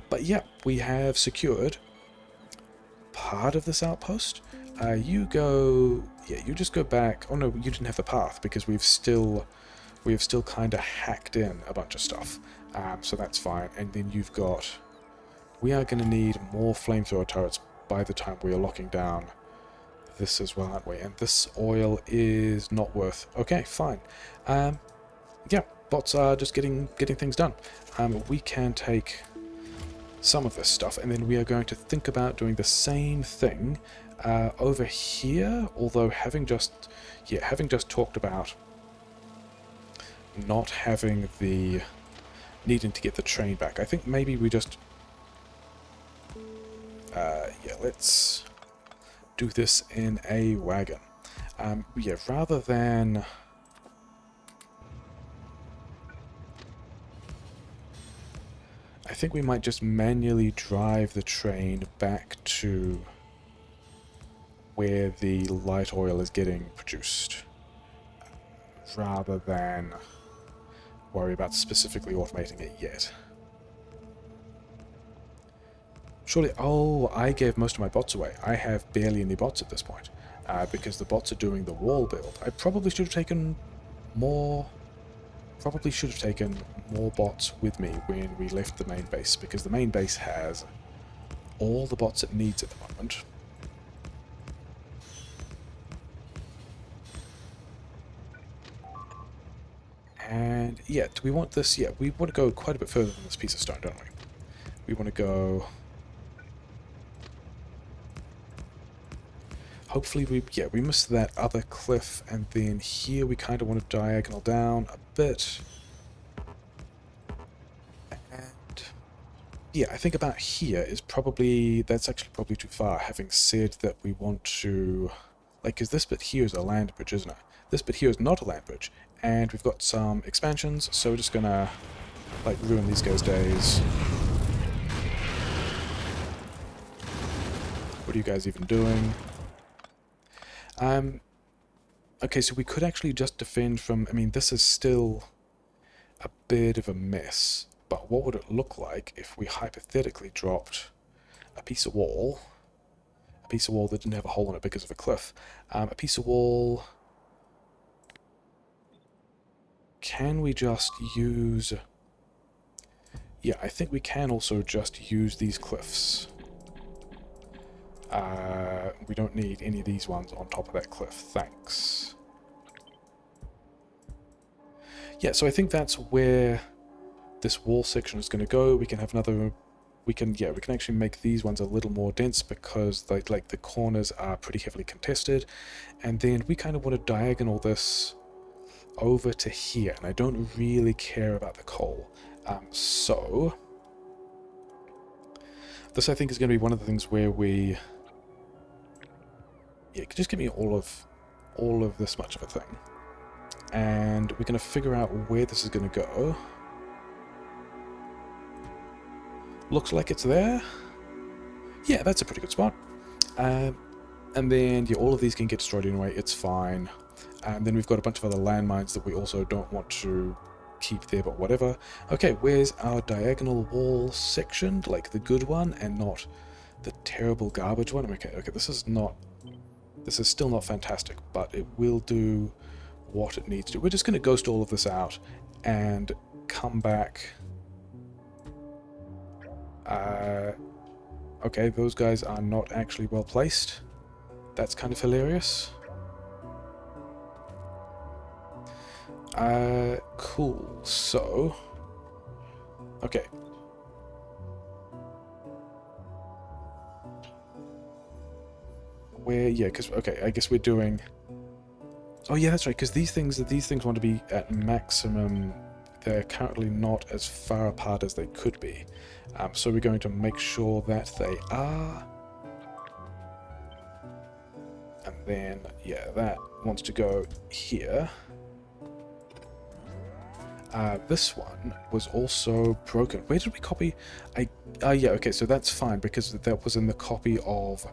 But yeah, we have secured part of this outpost. You go... Yeah, you just go back... Oh no, you didn't have the path because we've still kind of hacked in a bunch of stuff. So that's fine. And then you've got... We are going to need more flamethrower turrets by the time we are locking down this as well, aren't we? And this oil is not worth... Okay, fine. Yeah, bots are just getting things done. We can take some of this stuff, and then we are going to think about doing the same thing over here, although having just talked about not having the... needing to get the train back, I think maybe we just... yeah, let's do this in a wagon. Yeah, rather than... I think we might just manually drive the train back to where the light oil is getting produced, rather than worry about specifically automating it yet. Surely... Oh, I gave most of my bots away. I have barely any bots at this point, because the bots are doing the wall build. I probably should have taken more... Probably should have taken more bots with me when we left the main base, because the main base has all the bots it needs at the moment. And yeah, do we want this? Yeah, we want to go quite a bit further than this piece of stone, don't we? We want to go... Hopefully we missed that other cliff, and then here we kind of want to diagonal down a bit. And yeah, I think about here is probably... That's actually probably too far, having said that we want to... Like, because this bit here is a land bridge, isn't it? This bit here is not a land bridge, and we've got some expansions, so we're just gonna, like, ruin these guys' days. What are you guys even doing? Okay, so we could actually just defend from... I mean, this is still a bit of a mess, but what would it look like if we hypothetically dropped a piece of wall that didn't have a hole in it because of a cliff? A piece of wall... Can we just use... Yeah, I think we can also just use these cliffs. We don't need any of these ones on top of that cliff, thanks. Yeah, so I think that's where this wall section is going to go. We can have another... We can actually make these ones a little more dense because like the corners are pretty heavily contested. And then we kind of want to diagonal this over to here, and I don't really care about the coal. So this, I think, is going to be one of the things where we... Yeah, just give me all of this much of a thing. And we're going to figure out where this is going to go. Looks like it's there. Yeah, that's a pretty good spot. And then, yeah, all of these can get destroyed anyway, it's fine. And then we've got a bunch of other landmines that we also don't want to keep there, but whatever. Okay, where's our diagonal wall section? Like the good one, and not the terrible garbage one? Okay, this is still not fantastic, but it will do what it needs to. We're just going to ghost all of this out and come back. Okay, those guys are not actually well placed. That's kind of hilarious. Cool. So, okay. Yeah, because, okay, I guess we're doing... Oh yeah, that's right, because these things want to be at maximum. They're currently not as far apart as they could be. So we're going to make sure that they are. And then, yeah, that wants to go here. This one was also broken. Where did we copy? Yeah, okay, so that's fine, because that was in the copy of...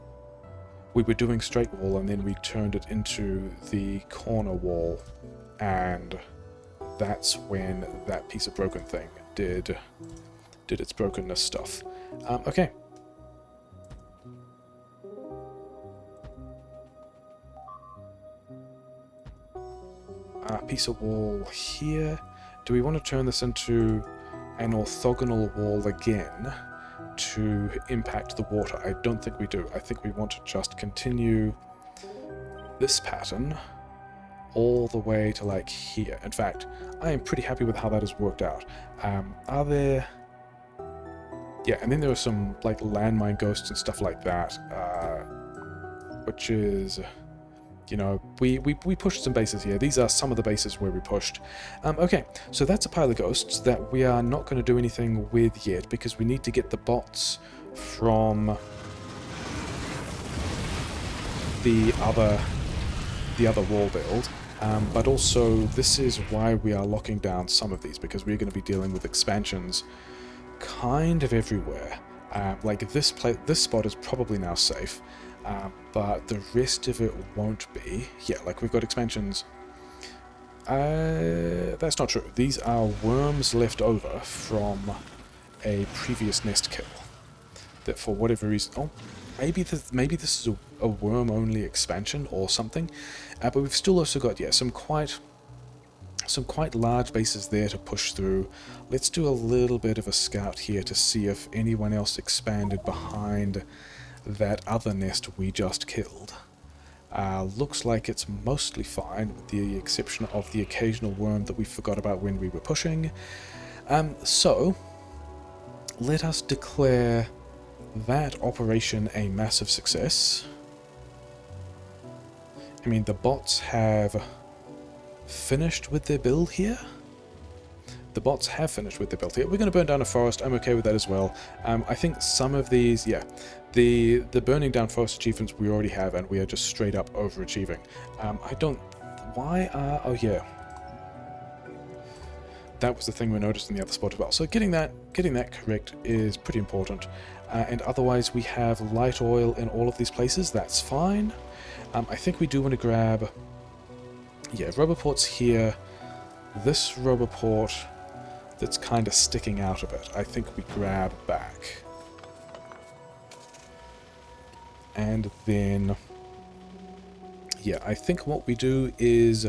We were doing straight wall, and then we turned it into the corner wall, and that's when that piece of broken thing did its brokenness stuff. Okay. Piece of wall here. Do we want to turn this into an orthogonal wall again to impact the water? I don't think we do. I think we want to just continue this pattern all the way to like here. In fact, I am pretty happy with how that has worked out. Are there... Yeah, and then there are some like landmine ghosts and stuff like that, which is... You know, we pushed some bases here. These are some of the bases where we pushed. Okay, so that's a pile of ghosts that we are not going to do anything with yet, because we need to get the bots from the other wall build. But also, this is why we are locking down some of these, because we're going to be dealing with expansions kind of everywhere. Like this spot is probably now safe. But the rest of it won't be. Yeah, like we've got expansions. That's not true. These are worms left over from a previous nest kill. That for whatever reason... Oh, maybe this is a worm-only expansion or something. But we've still also got, yeah, some quite large bases there to push through. Let's do a little bit of a scout here to see if anyone else expanded behind that other nest we just killed. Looks like it's mostly fine, with the exception of the occasional worm that we forgot about when we were pushing. So, let us declare that operation a massive success. I mean, the bots have finished with their build here. The bots have finished with their build here. We're going to burn down a forest. I'm okay with that as well. I think some of these, yeah, the burning down forest achievements we already have, and we are just straight up overachieving. I don't... Why are... Oh, yeah. That was the thing we noticed in the other spot as well. So getting that correct is pretty important. And otherwise, we have light oil in all of these places. That's fine. I think we do want to grab... Yeah, Roboport's here. This Roboport that's kind of sticking out a bit, I think we grab back. And then... Yeah, I think what we do is...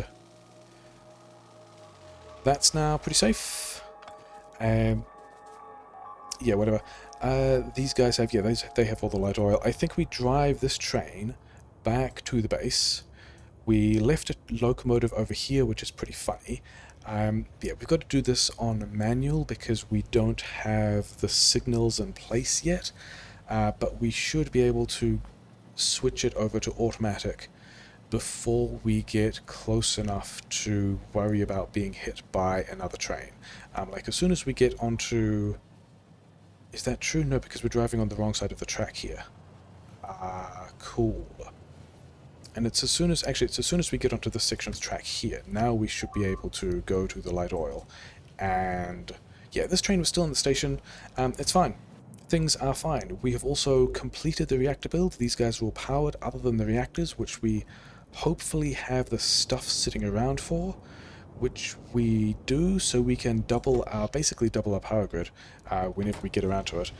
That's now pretty safe. Yeah, whatever. These guys have... Yeah, they have all the light oil. I think we drive this train back to the base. We left a locomotive over here, which is pretty funny. Yeah, we've got to do this on manual because we don't have the signals in place yet. But we should be able to switch it over to automatic before we get close enough to worry about being hit by another train. Like as soon as we get onto... Is that true? No, because we're driving on the wrong side of the track here. Cool. And it's as soon as... Actually, it's as soon as we get onto this section of the track here. Now we should be able to go to the light oil. And... Yeah, this train was still in the station. It's fine. Things are fine. We have also completed the reactor build. These guys are all powered other than the reactors, which we hopefully have the stuff sitting around for, which we do, so we can basically double our power grid whenever we get around to it.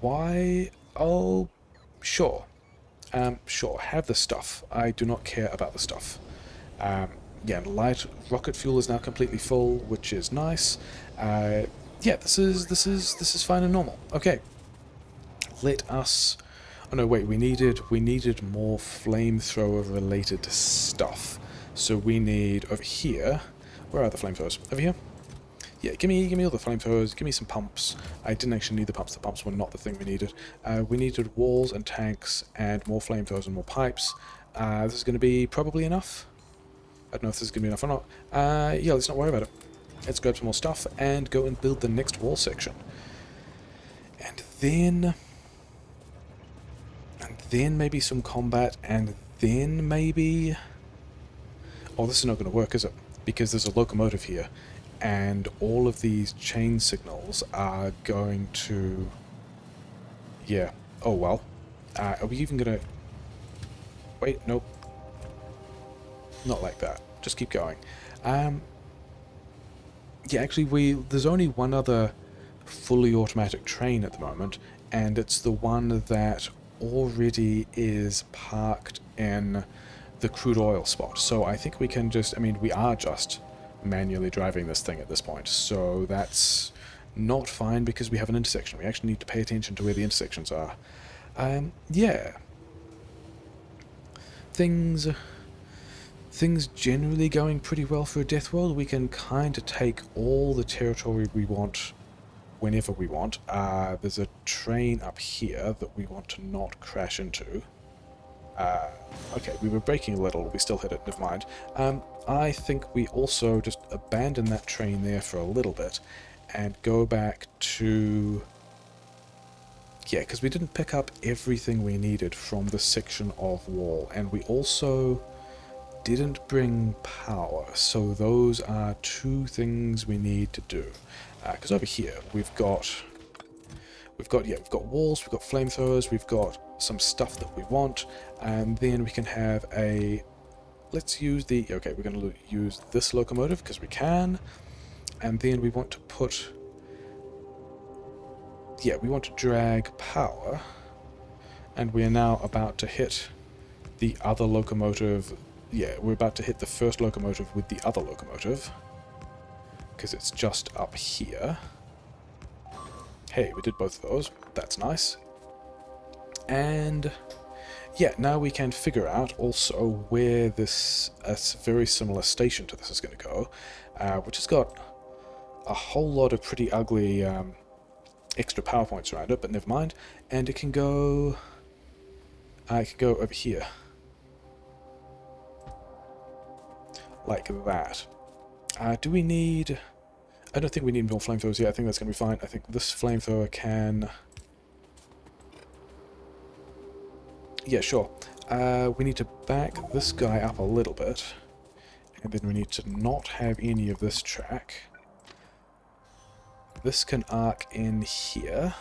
Why? Oh, sure. Sure, have the stuff. I do not care about the stuff. Yeah, light rocket fuel is now completely full, which is nice. Yeah, this is fine and normal. Okay, let us. Oh no, wait. We needed more flamethrower related stuff. So we need over here. Where are the flamethrowers? Over here. Yeah, give me all the flamethrowers. Give me some pumps. I didn't actually need the pumps. The pumps were not the thing we needed. We needed walls and tanks and more flamethrowers and more pipes. This is going to be probably enough. I don't know if this is going to be enough or not. Yeah, let's not worry about it. Let's grab some more stuff and go and build the next wall then maybe some combat, and then maybe... Oh, this is not going to work, is it? Because there's a locomotive here, and all of these chain signals are going to... Yeah. Oh, well. Are we even going to... Wait, nope. Not like that. Just keep going. Yeah, actually, there's only one other fully automatic train at the moment, and it's the one that already is parked in the crude oil spot. So I think we can just... I mean, we are just manually driving this thing at this point, so that's not fine because we have an intersection. We actually need to pay attention to where the intersections are. Yeah. Things generally going pretty well for Deathworld. We can kind of take all the territory we want whenever we want. There's a train up here that we want to not crash into. Okay, we were braking a little, we still hit it, never mind. I think we also just abandon that train there for a little bit and go back to... Yeah, because we didn't pick up everything we needed from the section of wall, and we also didn't bring power, so those are two things we need to do. Because over here we've got walls, we've got flamethrowers, we've got some stuff that we want, and then we can have a... Let's use the... Okay, we're going to use this locomotive because we can, and then we want to put... Yeah, we want to drag power, and we are now about to hit the other locomotive. Yeah, we're about to hit the first locomotive with the other locomotive, because it's just up here. Hey, we did both of those. That's nice. And yeah, now we can figure out also where this a very similar station to this is going to go, which has got a whole lot of pretty ugly extra power points around it, but never mind. And it can go... it can go over here. Like that. Do we need... I don't think we need more flamethrowers yet. I think that's going to be fine. I think this flamethrower can... Yeah, sure. We need to back this guy up a little bit. And then we need to not have any of this track. This can arc in here.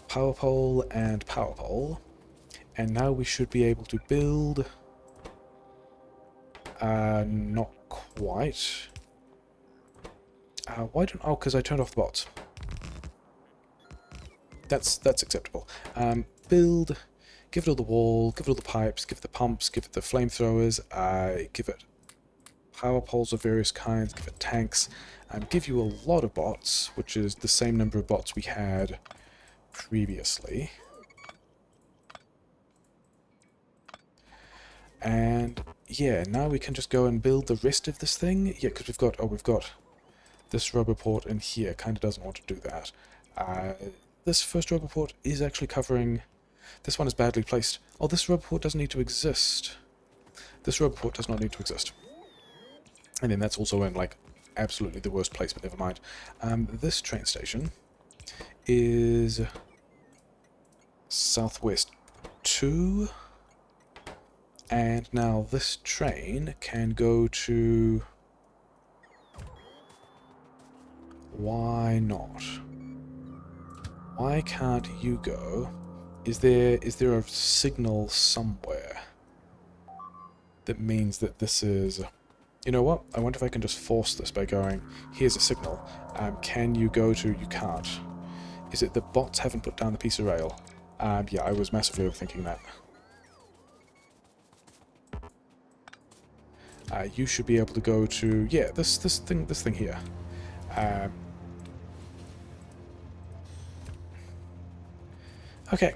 Power pole and power pole. And now we should be able to build... not quite. Why don't... Oh, because I turned off the bots. That's acceptable. Build... Give it all the wall, give it all the pipes, give it the pumps, give it the flamethrowers, give it power poles of various kinds, give it tanks, and give you a lot of bots, which is the same number of bots we had previously. And yeah, now we can just go and build the rest of this thing. Yeah, because we've got this rubber port in here. Kind of doesn't want to do that. This first rubber port is actually covering... This one is badly placed. Oh, this rubber port doesn't need to exist. This rubber port does not need to exist. And then that's also in, like, absolutely the worst place, but never mind. This train station is southwest 2. And now this train can go to... Why not? Why can't you go? Is there a signal somewhere that means that this is... You know what? I wonder if I can just force this by going, here's a signal. Can you go to... You can't. Is it that bots haven't put down the piece of rail? Yeah, I was massively overthinking that. You should be able to go to... Yeah, this thing here. Okay.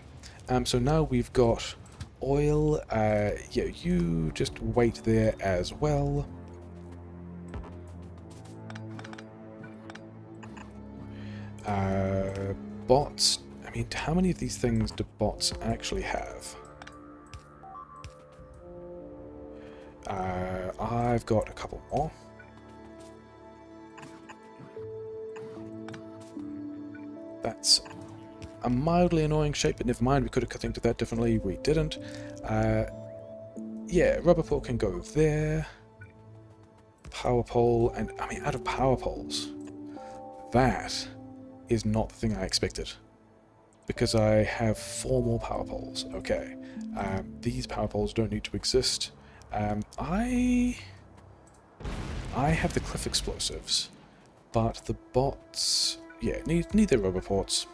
So now we've got oil. Yeah, you just wait there as well. Bots. I mean, how many of these things do bots actually have? I've got a couple more. That's a mildly annoying shape, but never mind, we could have think of that differently, we didn't. Yeah, rubber pole can go there. Power pole, and I mean, out of power poles, that is not the thing I expected. Because I have 4 more power poles. Okay. These power poles don't need to exist. I have the cliff explosives, but the bots, yeah, need their rubber ports.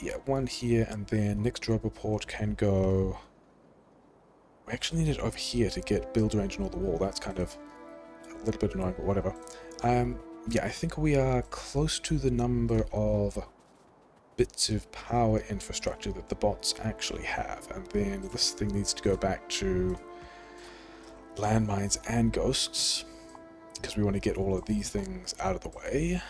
Yeah, one here, and then next rubber port can go. We actually need it over here to get build range and all the wall. That's kind of a little bit annoying, but whatever. Yeah, I think we are close to the number of bits of power infrastructure that the bots actually have, and then this thing needs to go back to landmines and ghosts, because we want to get all of these things out of the way.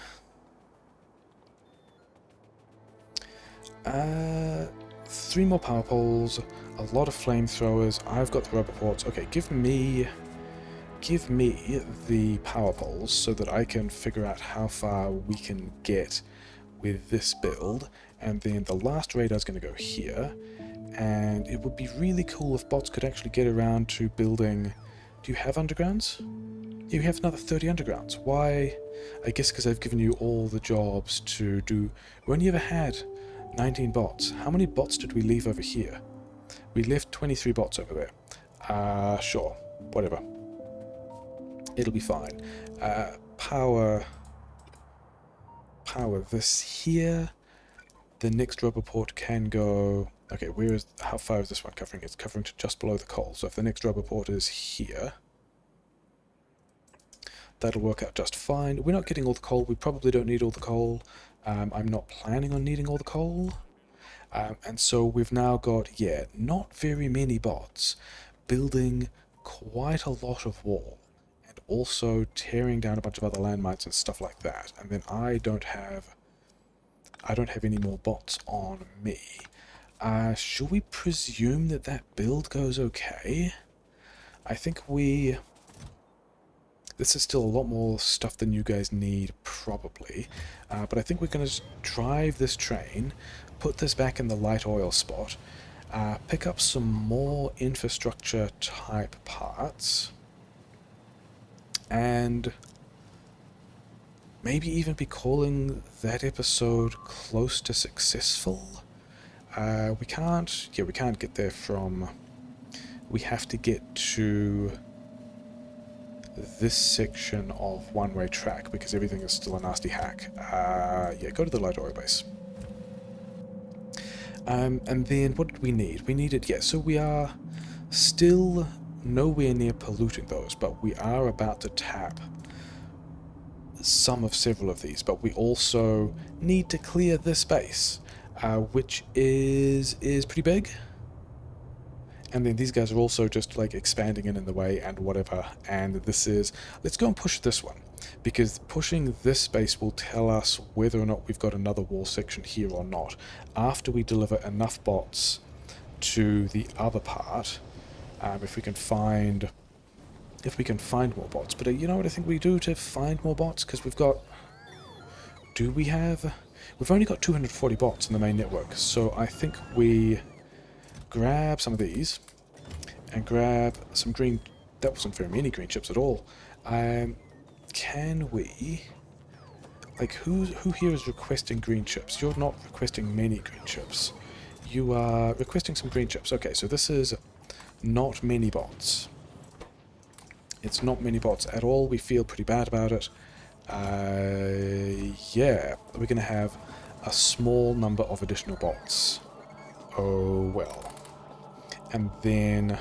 3 more power poles, a lot of flamethrowers. I've got the rubber ports. Okay, give me the power poles so that I can figure out how far we can get with this build, and then the last radar is going to go here, and it would be really cool if bots could actually get around to building. Do you have undergrounds? You have another 30 undergrounds. Why? I guess because I've given you all the jobs to do. We only ever had 19 bots. How many bots did we leave over here? We left 23 bots over there. Sure, whatever. It'll be fine. Power this here. The next rubber port can go. Okay, how far is this one covering? It's covering to just below the coal. So if the next rubber port is here, that'll work out just fine. We're not getting all the coal. We probably don't need all the coal. I'm not planning on needing all the coal. And so we've now got, yeah, not very many bots building quite a lot of wall, and also tearing down a bunch of other landmines and stuff like that. And then I don't have any more bots on me. Should we presume that that build goes okay? I think this is still a lot more stuff than you guys need, probably. But I think we're going to drive this train, put this back in the light oil spot, pick up some more infrastructure type parts, and maybe even be calling that episode close to successful. We can't get there from. We have to get to this section of one-way track because everything is still a nasty hack. Yeah, go to the light oil base. And then what did we need? We needed, yeah, so we are still nowhere near polluting those, but we are about to tap some of several of these, but we also need to clear this space, which is pretty big. And then these guys are also just like expanding in the way and whatever, and this is, let's go and push this one, because pushing this space will tell us whether or not we've got another wall section here or not, after we deliver enough bots to the other part, if we can find more bots. But you know what I think we do to find more bots, because we've got, we've only got 240 bots in the main network, so I think we grab some of these and grab some green. That wasn't very many green chips at all. Can we, like, who here is requesting green chips? You're not requesting many green chips. You are requesting some green chips. Okay, so this is not many bots. It's not many bots at all. We feel pretty bad about it. Yeah, we're going to have a small number of additional bots. Oh well. And then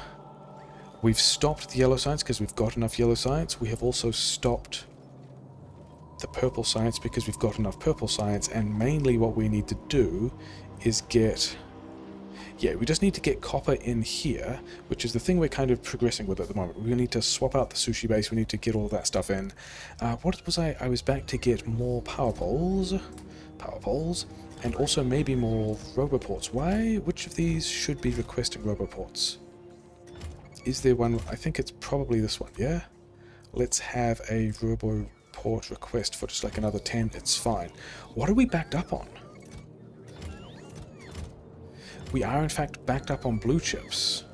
we've stopped the yellow science because we've got enough yellow science. We have also stopped the purple science because we've got enough purple science. And mainly what we need to do is get... Yeah, we just need to get copper in here, which is the thing we're kind of progressing with at the moment. We need to swap out the sushi base. We need to get all of that stuff in. What was I? I was back to get more power poles. And also maybe more roboports. Why? Which of these should be requesting roboports? Is there one? I think it's probably this one, yeah? Let's have a roboport report request for just like another 10, it's fine. What are we backed up on? We are in fact backed up on blue chips.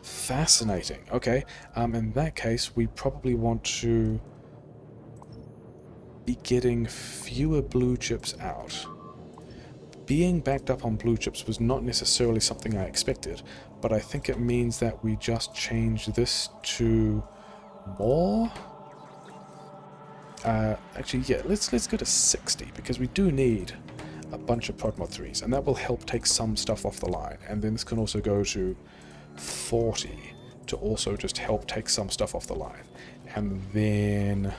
Fascinating. Okay, in that case, we probably want to be getting fewer blue chips out. Being backed up on blue chips was not necessarily something I expected, but I think it means that we just change this to more. Actually, yeah, let's go to 60, because we do need a bunch of Podmod 3s, and that will help take some stuff off the line. And then this can also go to 40 to also just help take some stuff off the line. And then... how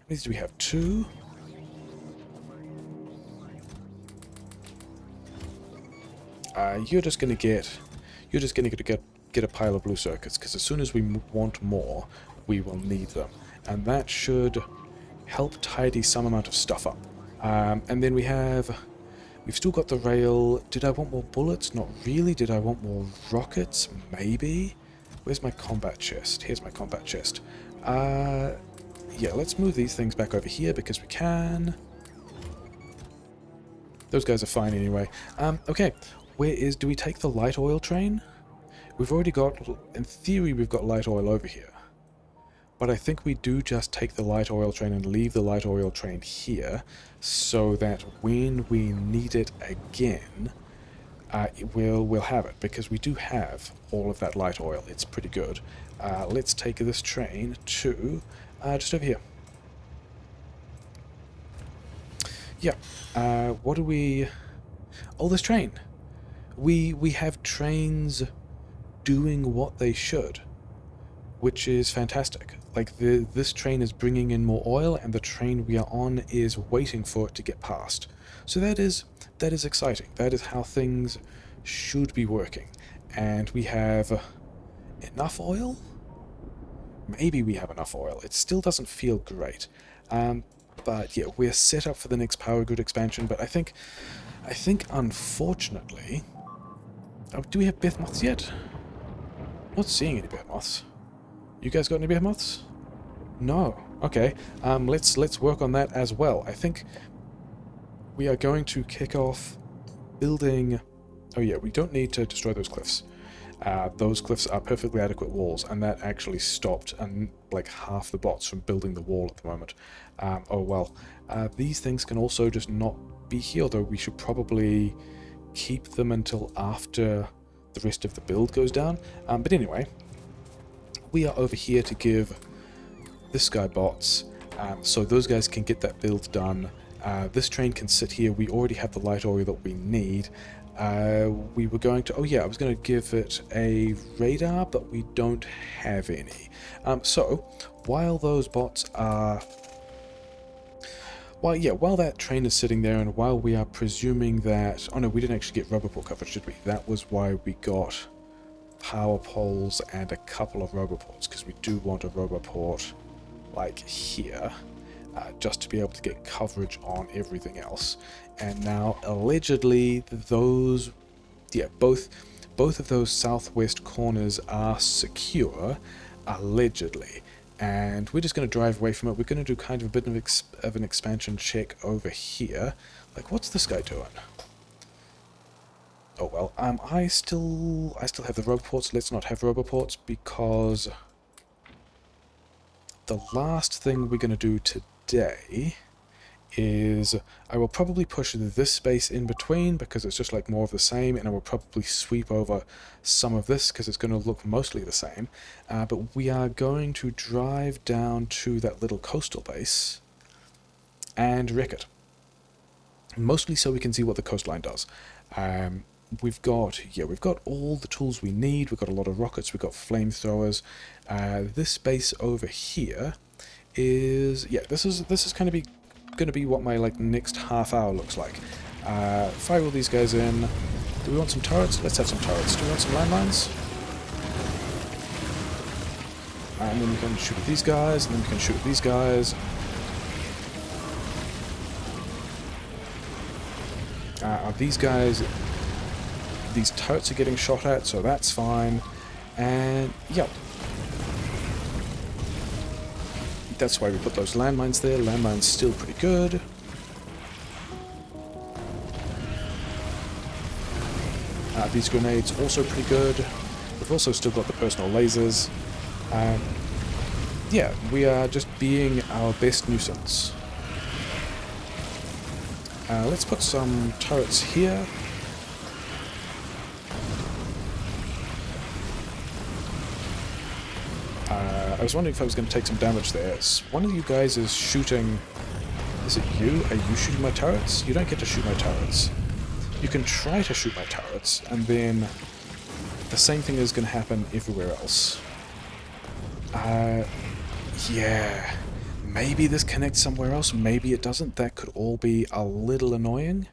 many do we have? 2? You're just gonna get a pile of blue circuits, because as soon as we want more, we will need them. And that should help tidy some amount of stuff up. And then we've still got the rail. Did I want more bullets? Not really. Did I want more rockets? Maybe. Where's my combat chest? Here's my combat chest. Yeah, let's move these things back over here because we can. Those guys are fine anyway. Okay, do we take the light oil train? We've already got, in theory, we've got light oil over here. But I think we do just take the light oil train and leave the light oil train here, so that when we need it again, we'll have it, because we do have all of that light oil. It's pretty good. Let's take this train to just over here. Yeah. What do we... oh, this train. We have trains doing what they should, which is fantastic. Like, this train is bringing in more oil, and the train we are on is waiting for it to get past. So that is exciting. That is how things should be working. And we have enough oil? Maybe we have enough oil. It still doesn't feel great. But yeah, we're set up for the next power grid expansion, but I think unfortunately... oh, do we have behemoths yet? Not seeing any behemoths. You guys got any behemoths? No. Okay. Let's work on that as well. I think we are going to kick off building... oh yeah, we don't need to destroy those cliffs. Those cliffs are perfectly adequate walls, and that actually stopped like half the bots from building the wall at the moment. Oh well. These things can also just not be here, though we should probably keep them until after the rest of the build goes down. But anyway, we are over here to give this guy bots, so those guys can get that build done. This train can sit here. We already have the light oil that we need. We were going to... oh yeah, I was going to give it a radar, but we don't have any. So, while those bots are... while that train is sitting there, and while we are presuming that... oh no, we didn't actually get Roboport coverage, did we? That was why we got power poles and a couple of Roboports, because we do want a Roboport, like, here. Just to be able to get coverage on everything else. And now, allegedly, those... yeah, both of those southwest corners are secure, allegedly. And we're just going to drive away from it. We're going to do kind of a bit of an expansion check over here. Like, what's this guy doing? Oh well, I still have the Roboports. Let's not have Roboports, because the last thing we're going to do today is I will probably push this space in between, because it's just like more of the same, and I will probably sweep over some of this because it's going to look mostly the same. But we are going to drive down to that little coastal base and wreck it. Mostly so we can see what the coastline does. We've got all the tools we need. We've got a lot of rockets. We've got flamethrowers. This base over here is... yeah, this is kind of going to be what my next half hour looks like. Fire all these guys in. Do we want some turrets? Let's have some turrets. Do we want some landmines? And then we can shoot at these guys, and then we can shoot at these guys. These guys... these turrets are getting shot at, so that's fine. And, yeah. That's why we put those landmines there. Landmines still pretty good. These grenades also pretty good. We've also still got the personal lasers. Yeah, we are just being our best nuisance. Let's put some turrets here. I was wondering if I was going to take some damage there. One of you guys is shooting... Is it you? Are you shooting my turrets? You don't get to shoot my turrets. You can try to shoot my turrets, and then the same thing is going to happen everywhere else. Yeah. Maybe this connects somewhere else, maybe it doesn't. That could all be a little annoying.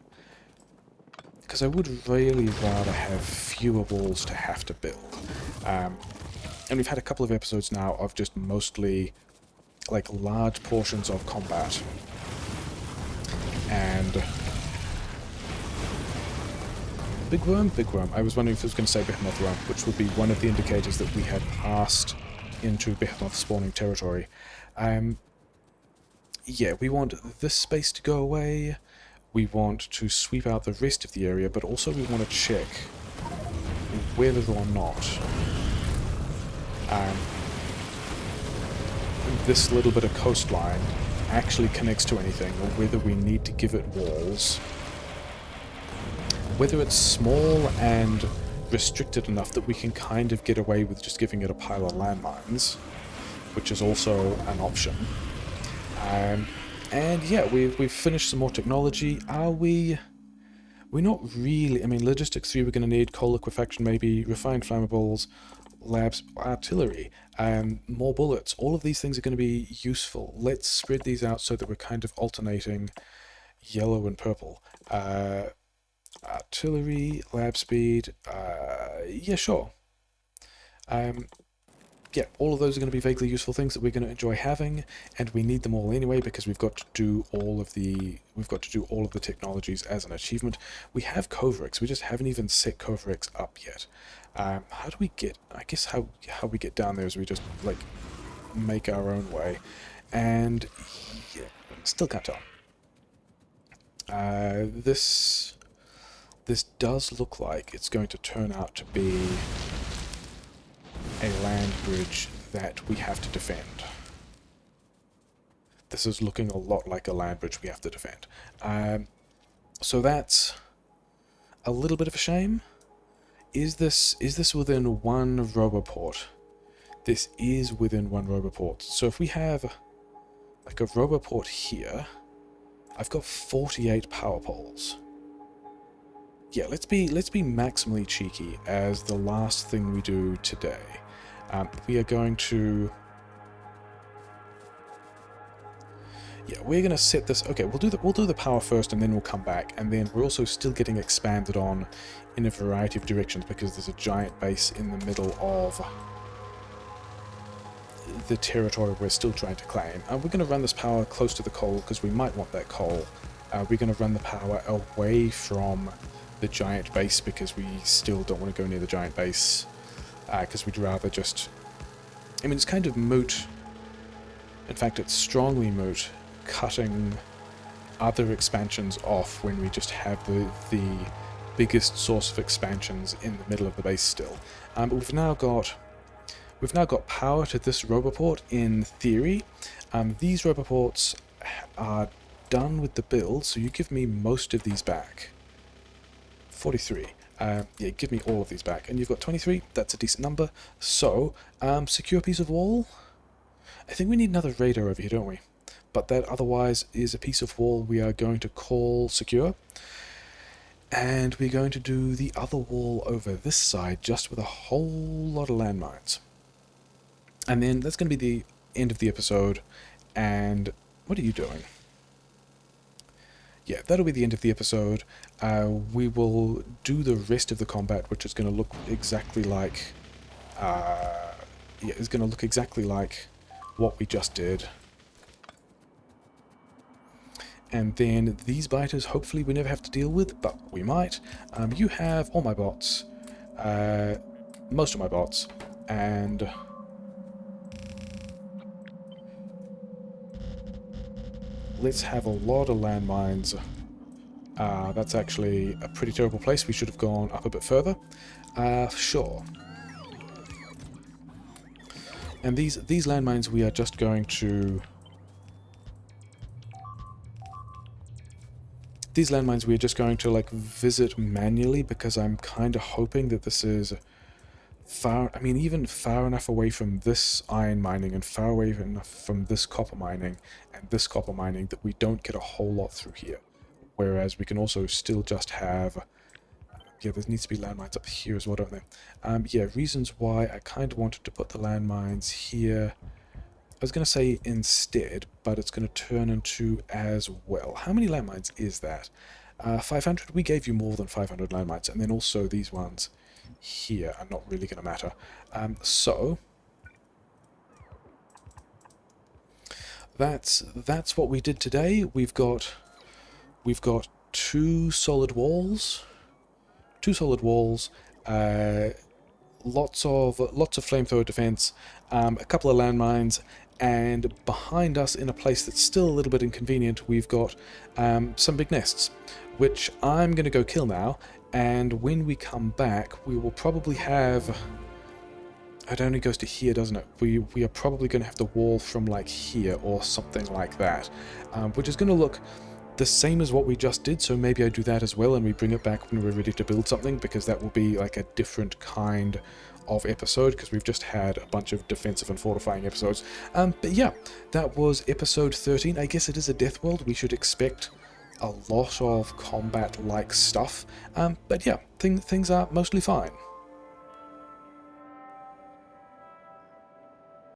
Because I would really rather have fewer walls to have to build. And we've had a couple of episodes now of just mostly, like, large portions of combat. And... Big worm? Big worm. I was wondering if it was going to say behemoth worm, which would be one of the indicators that we had passed into behemoth spawning territory. Yeah, we want this space to go away. We want to sweep out the rest of the area, but also we want to check whether or not this little bit of coastline actually connects to anything, or whether we need to give it walls. Whether it's small and restricted enough that we can kind of get away with just giving it a pile of landmines, which is also an option. And yeah, we've finished some more technology. Are we... We're not really... I mean, Logistics 3 we're going to need, coal liquefaction maybe, refined flammables, labs, artillery, more bullets. All of these things are going to be useful. Let's spread these out so that we're kind of alternating yellow and purple. Artillery, lab speed, yeah, sure. Yeah, all of those are going to be vaguely useful things that we're going to enjoy having, and we need them all anyway because we've got to do all of the technologies as an achievement. We have Coverix, we just haven't even set Coverix up yet. How do we get? I guess how we get down there is we just like make our own way, and yeah, still can't tell. This does look like it's going to turn out to be a land bridge that we have to defend. This is looking a lot like a land bridge we have to defend. So that's a little bit of a shame. Is this within one roboport? This is within one roboport. So if we have like a roboport here, I've got 48 power poles. Yeah, let's be maximally cheeky as the last thing we do today. We are going to... Yeah, we're going to set this... Okay, we'll do the power first, and then we'll come back. And then we're also still getting expanded on in a variety of directions because there's a giant base in the middle of the territory we're still trying to claim. We're going to run this power close to the coal because we might want that coal. We're going to run the power away from the giant base because we still don't want to go near the giant base. Because we'd rather just... I mean, it's kind of moot. In fact, it's strongly moot cutting other expansions off when we just have the biggest source of expansions in the middle of the base still. But we've now got power to this roboport in theory. These roboports are done with the build, so you give me most of these back. 43. Yeah, give me all of these back. And you've got 23. That's a decent number. So, secure piece of wall? I think we need another radar over here, don't we? But that otherwise is a piece of wall we are going to call secure. And we're going to do the other wall over this side just with a whole lot of landmines. And then that's going to be the end of the episode. And what are you doing? Yeah, that'll be the end of the episode. We will do the rest of the combat, which is going to look exactly like... yeah, it's going to look exactly like what we just did. And then these biters, hopefully we never have to deal with, but we might. You have all my bots, most of my bots, and... let's have a lot of landmines. That's actually a pretty terrible place. We should have gone up a bit further. Sure. And these landmines we are just going to... These landmines we are just going to, like, visit manually, because I'm kind of hoping that this is far... I mean, even far enough away from this iron mining and far away enough from this copper mining and this copper mining that we don't get a whole lot through here. Whereas we can also still just have... Yeah, there needs to be landmines up here as well, don't there? Yeah, reasons why I kind of wanted to put the landmines here... I was going to say instead, but it's going to turn into as well. How many landmines is that? 500? We gave you more than 500 landmines, and then also these ones here are not really going to matter. So that's what we did today. We've got two solid walls, lots of flamethrower defense, a couple of landmines, and behind us, in a place that's still a little bit inconvenient, we've got some big nests, which I'm going to go kill now, and when we come back, we will probably have... It only goes to here, doesn't it? We are probably going to have the wall from, like, here, or something like that, which is going to look the same as what we just did, so maybe I do that as well, and we bring it back when we're ready to build something, because that will be, like, a different kind of episode, because we've just had a bunch of defensive and fortifying episodes. But yeah, that was episode 13. I guess it is a Deathworld. We should expect a lot of combat-like stuff. But yeah, things are mostly fine.